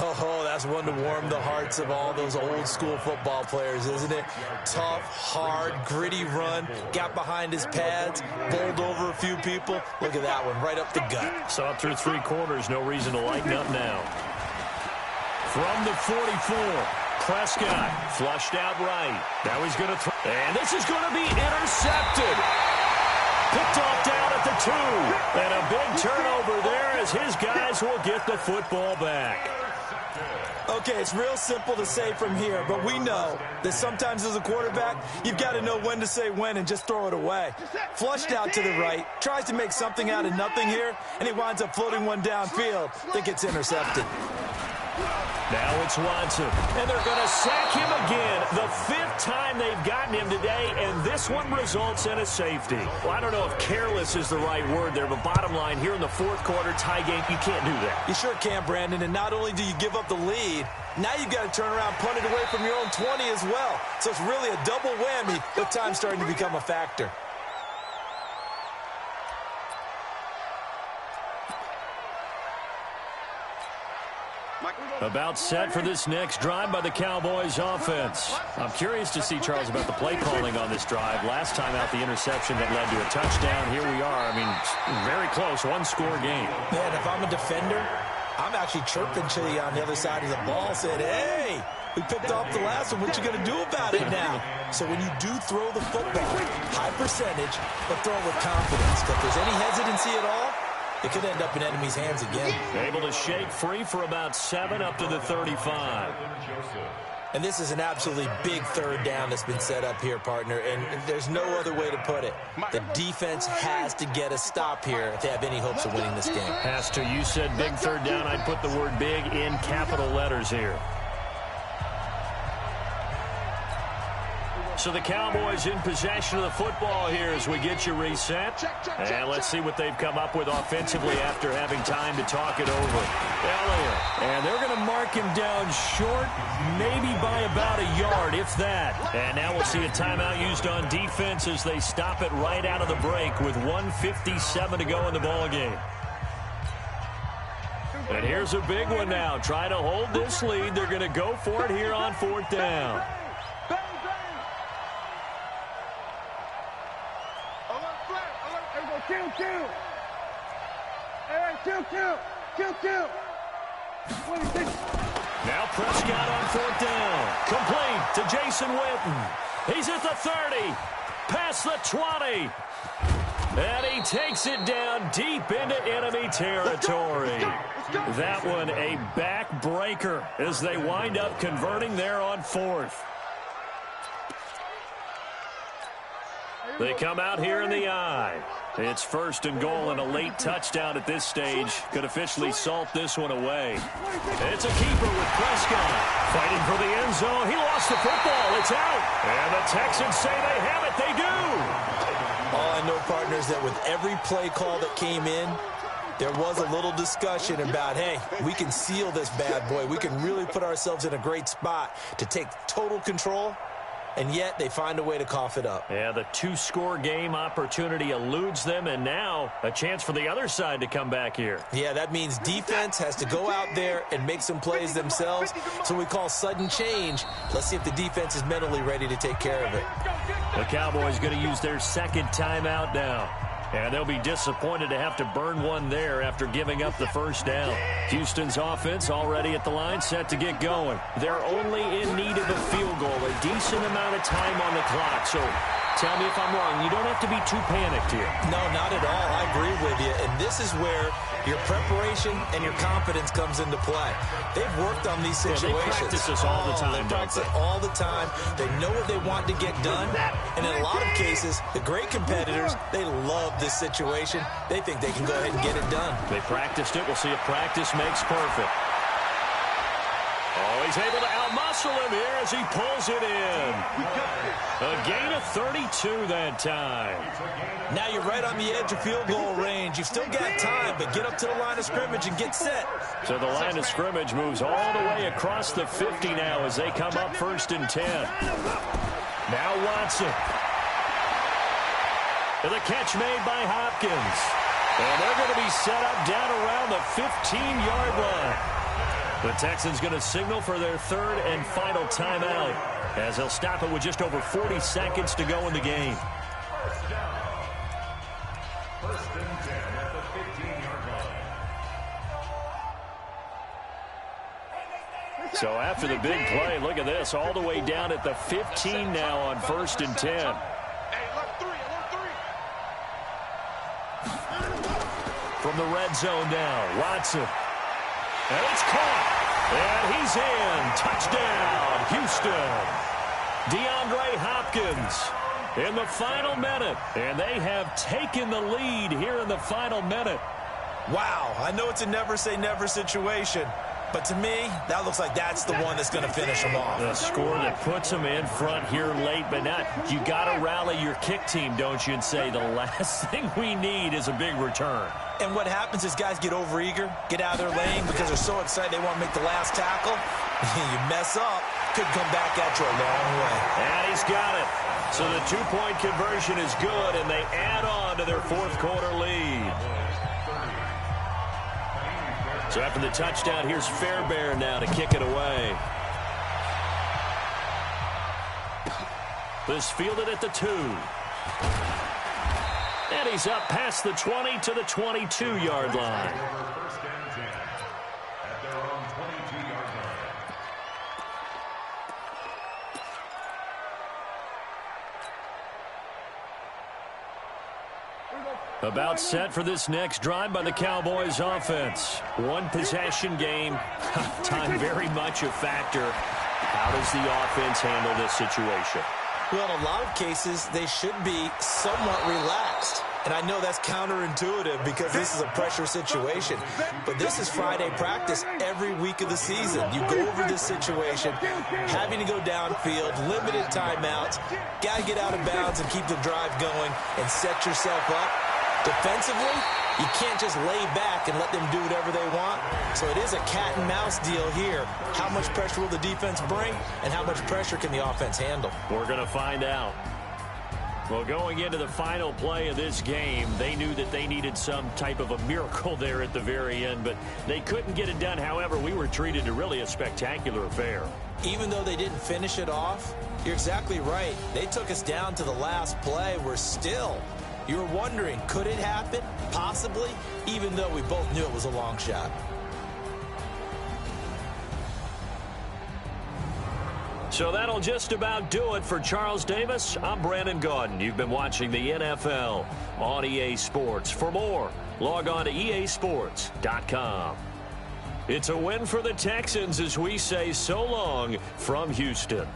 Oh, that's one to warm the hearts of all those old-school football players, isn't it? Tough, hard, gritty run, got behind his pads, bowled over a few people. Look at that one, right up the gut. Saw it through 3 quarters, no reason to lighten up now. From the 44, Prescott flushed out right. Now he's going to throw, and this is going to be intercepted. Picked off down at the 2. And a big turnover there as his guys will get the football back. Okay, it's real simple to say from here, but we know that sometimes as a quarterback, you've got to know when to say when and just throw it away. Flushed out to the right, tries to make something out of nothing here, and he winds up floating one downfield that gets intercepted. Now it's Watson, and they're going to sack him again. The 5th time they've gotten him today, and this one results in a safety. Well, I don't know if careless is the right word there, but bottom line, here in the 4th quarter, tie game, you can't do that. You sure can, Brandon, and not only do you give up the lead, Now you've got to turn around, punt it away from your own 20 as well. So it's really a double whammy with time starting to become a factor. About set for this next drive by the Cowboys offense. I'm curious to see, Charles, about the play calling on this drive. Last time out, the interception that led to a touchdown. Here we are. I mean, very close, one-score game. Man, if I'm a defender, I'm actually chirping to you on the other side of the ball, saying, hey, we picked off the last one. What you going to do about it now? So when you do throw the football, high percentage, but throw it with confidence. If there's any hesitancy at all, it could end up in enemy's hands again. Able to shake free for about 7 up to the 35. And this is an absolutely big third down that's been set up here, partner, and there's no other way to put it. The defense has to get a stop here if they have any hopes of winning this game. Has to. You said big third down. I'd put the word big in capital letters here. So the Cowboys in possession of the football here as we get you reset. And let's see what they've come up with offensively after having time to talk it over. Elliott. And they're going to mark him down short, maybe by about a yard, if that. And now we'll see a timeout used on defense as they stop it right out of the break with 1:57 to go in the ballgame. And here's a big one now. Trying to hold this lead. They're going to go for it here on 4th down. Kill. Hey, kill. Now Prescott on 4th down. Complete to Jason Witten. He's at the 30. Past the 20. And he takes it down deep into enemy territory. That one a backbreaker as they wind up converting there on 4th. They come out here in the eye. It's 1st and goal and a late touchdown at this stage. Could officially salt this one away. It's a keeper with Prescott. Fighting for the end zone. He lost the football. It's out. And the Texans say they have it. They do. All I know, partners, that with every play call that came in, there was a little discussion about, hey, we can seal this bad boy. We can really put ourselves in a great spot to take total control. And yet they find a way to cough it up. Yeah, the 2-score game opportunity eludes them, and now a chance for the other side to come back here. Yeah, that means defense has to go out there and make some plays themselves. So we call sudden change. Let's see if the defense is mentally ready to take care of it. The Cowboys going to use their 2nd timeout now. And they'll be disappointed to have to burn one there after giving up the 1st down. Houston's offense already at the line, set to get going. They're only in need of a field goal, a decent amount of time on the clock. So tell me if I'm wrong. You don't have to be too panicked here. No, not at all. I agree with you. And this is where your preparation and your confidence comes into play. They've worked on these situations. Yeah, they practice this all the time. They practice it all the time. They know what they want to get done. And in a lot of cases, the great competitors, they love this situation. They think they can go ahead and get it done. They practiced it. We'll see if practice makes perfect. Oh, he's able to outmuscle him here as he pulls it in. A gain of 32 that time. Now you're right on the edge of field goal range. You've still got time, but get up to the line of scrimmage and get set. So the line of scrimmage moves all the way across the 50 now as they come up 1st and 10. Now Watson. And the catch made by Hopkins. And they're going to be set up down around the 15-yard line. The Texans going to signal for their 3rd and final timeout as they'll stop it with just over 40 seconds to go in the game. 1st and 10 at the 15-yard line. So after the big play, look at this, all the way down at the 15 now on 1st and 10. From the red zone now, Watson. And it's caught. And he's in. Touchdown, Houston. DeAndre Hopkins in the final minute. And they have taken the lead here in the final minute. Wow, I know it's a never-say-never situation, but to me, that looks like that's the one that's going to finish them off. The score that puts them in front here late, but not. You got to rally your kick team, don't you, and say the last thing we need is a big return. And what happens is guys get overeager, get out of their lane because they're so excited they want to make the last tackle. You mess up, could come back at you a long way. And he's got it. So the two-point conversion is good, and they add on to their fourth quarter lead. So after the touchdown, here's Fairbairn now to kick it away. This fielded at the 2. And he's up past the 20 to the 22-yard line. First and 10 at their own 22-yard line. About set for this next drive by the Cowboys offense. One possession game. Time very much a factor. How does the offense handle this situation? Well, in a lot of cases, they should be somewhat relaxed. And I know that's counterintuitive because this is a pressure situation. But this is Friday practice every week of the season. You go over this situation, having to go downfield, limited timeouts, got to get out of bounds and keep the drive going and set yourself up. Defensively, you can't just lay back and let them do whatever they want. So it is a cat and mouse deal here. How much pressure will the defense bring, and how much pressure can the offense handle? We're going to find out. Well, going into the final play of this game, they knew that they needed some type of a miracle there at the very end, but they couldn't get it done. However, we were treated to really a spectacular affair. Even though they didn't finish it off, you're exactly right. They took us down to the last play. We're still... You're wondering, could it happen? Possibly, even though we both knew it was a long shot. So that'll just about do it for Charles Davis. I'm Brandon Gaudin. You've been watching the NFL on EA Sports. For more, log on to easports.com. It's a win for the Texans as we say so long from Houston.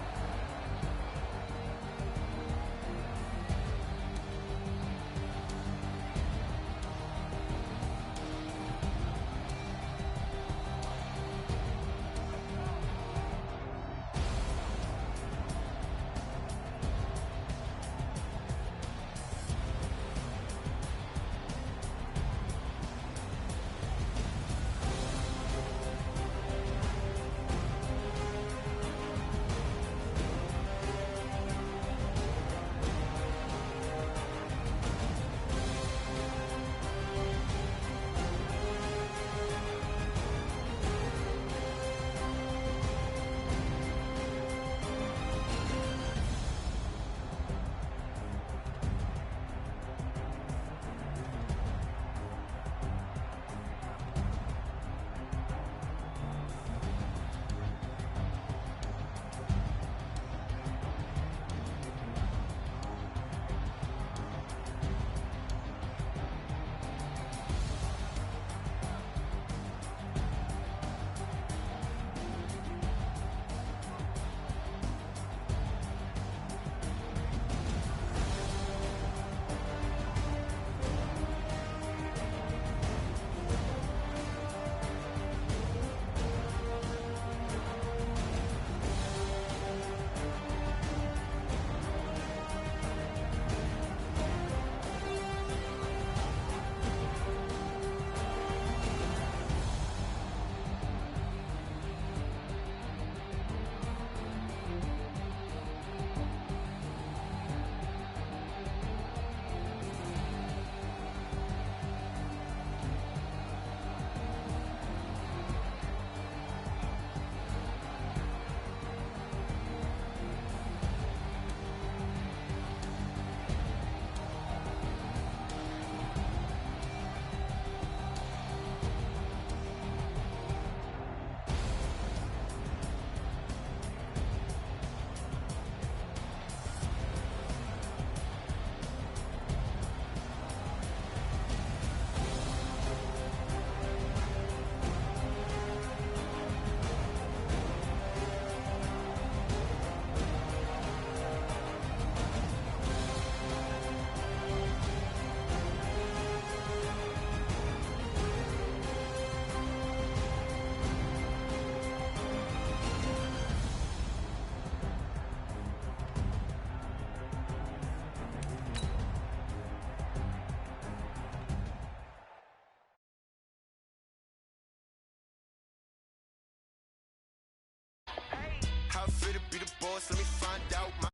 How I feel to be the boss, let me find out.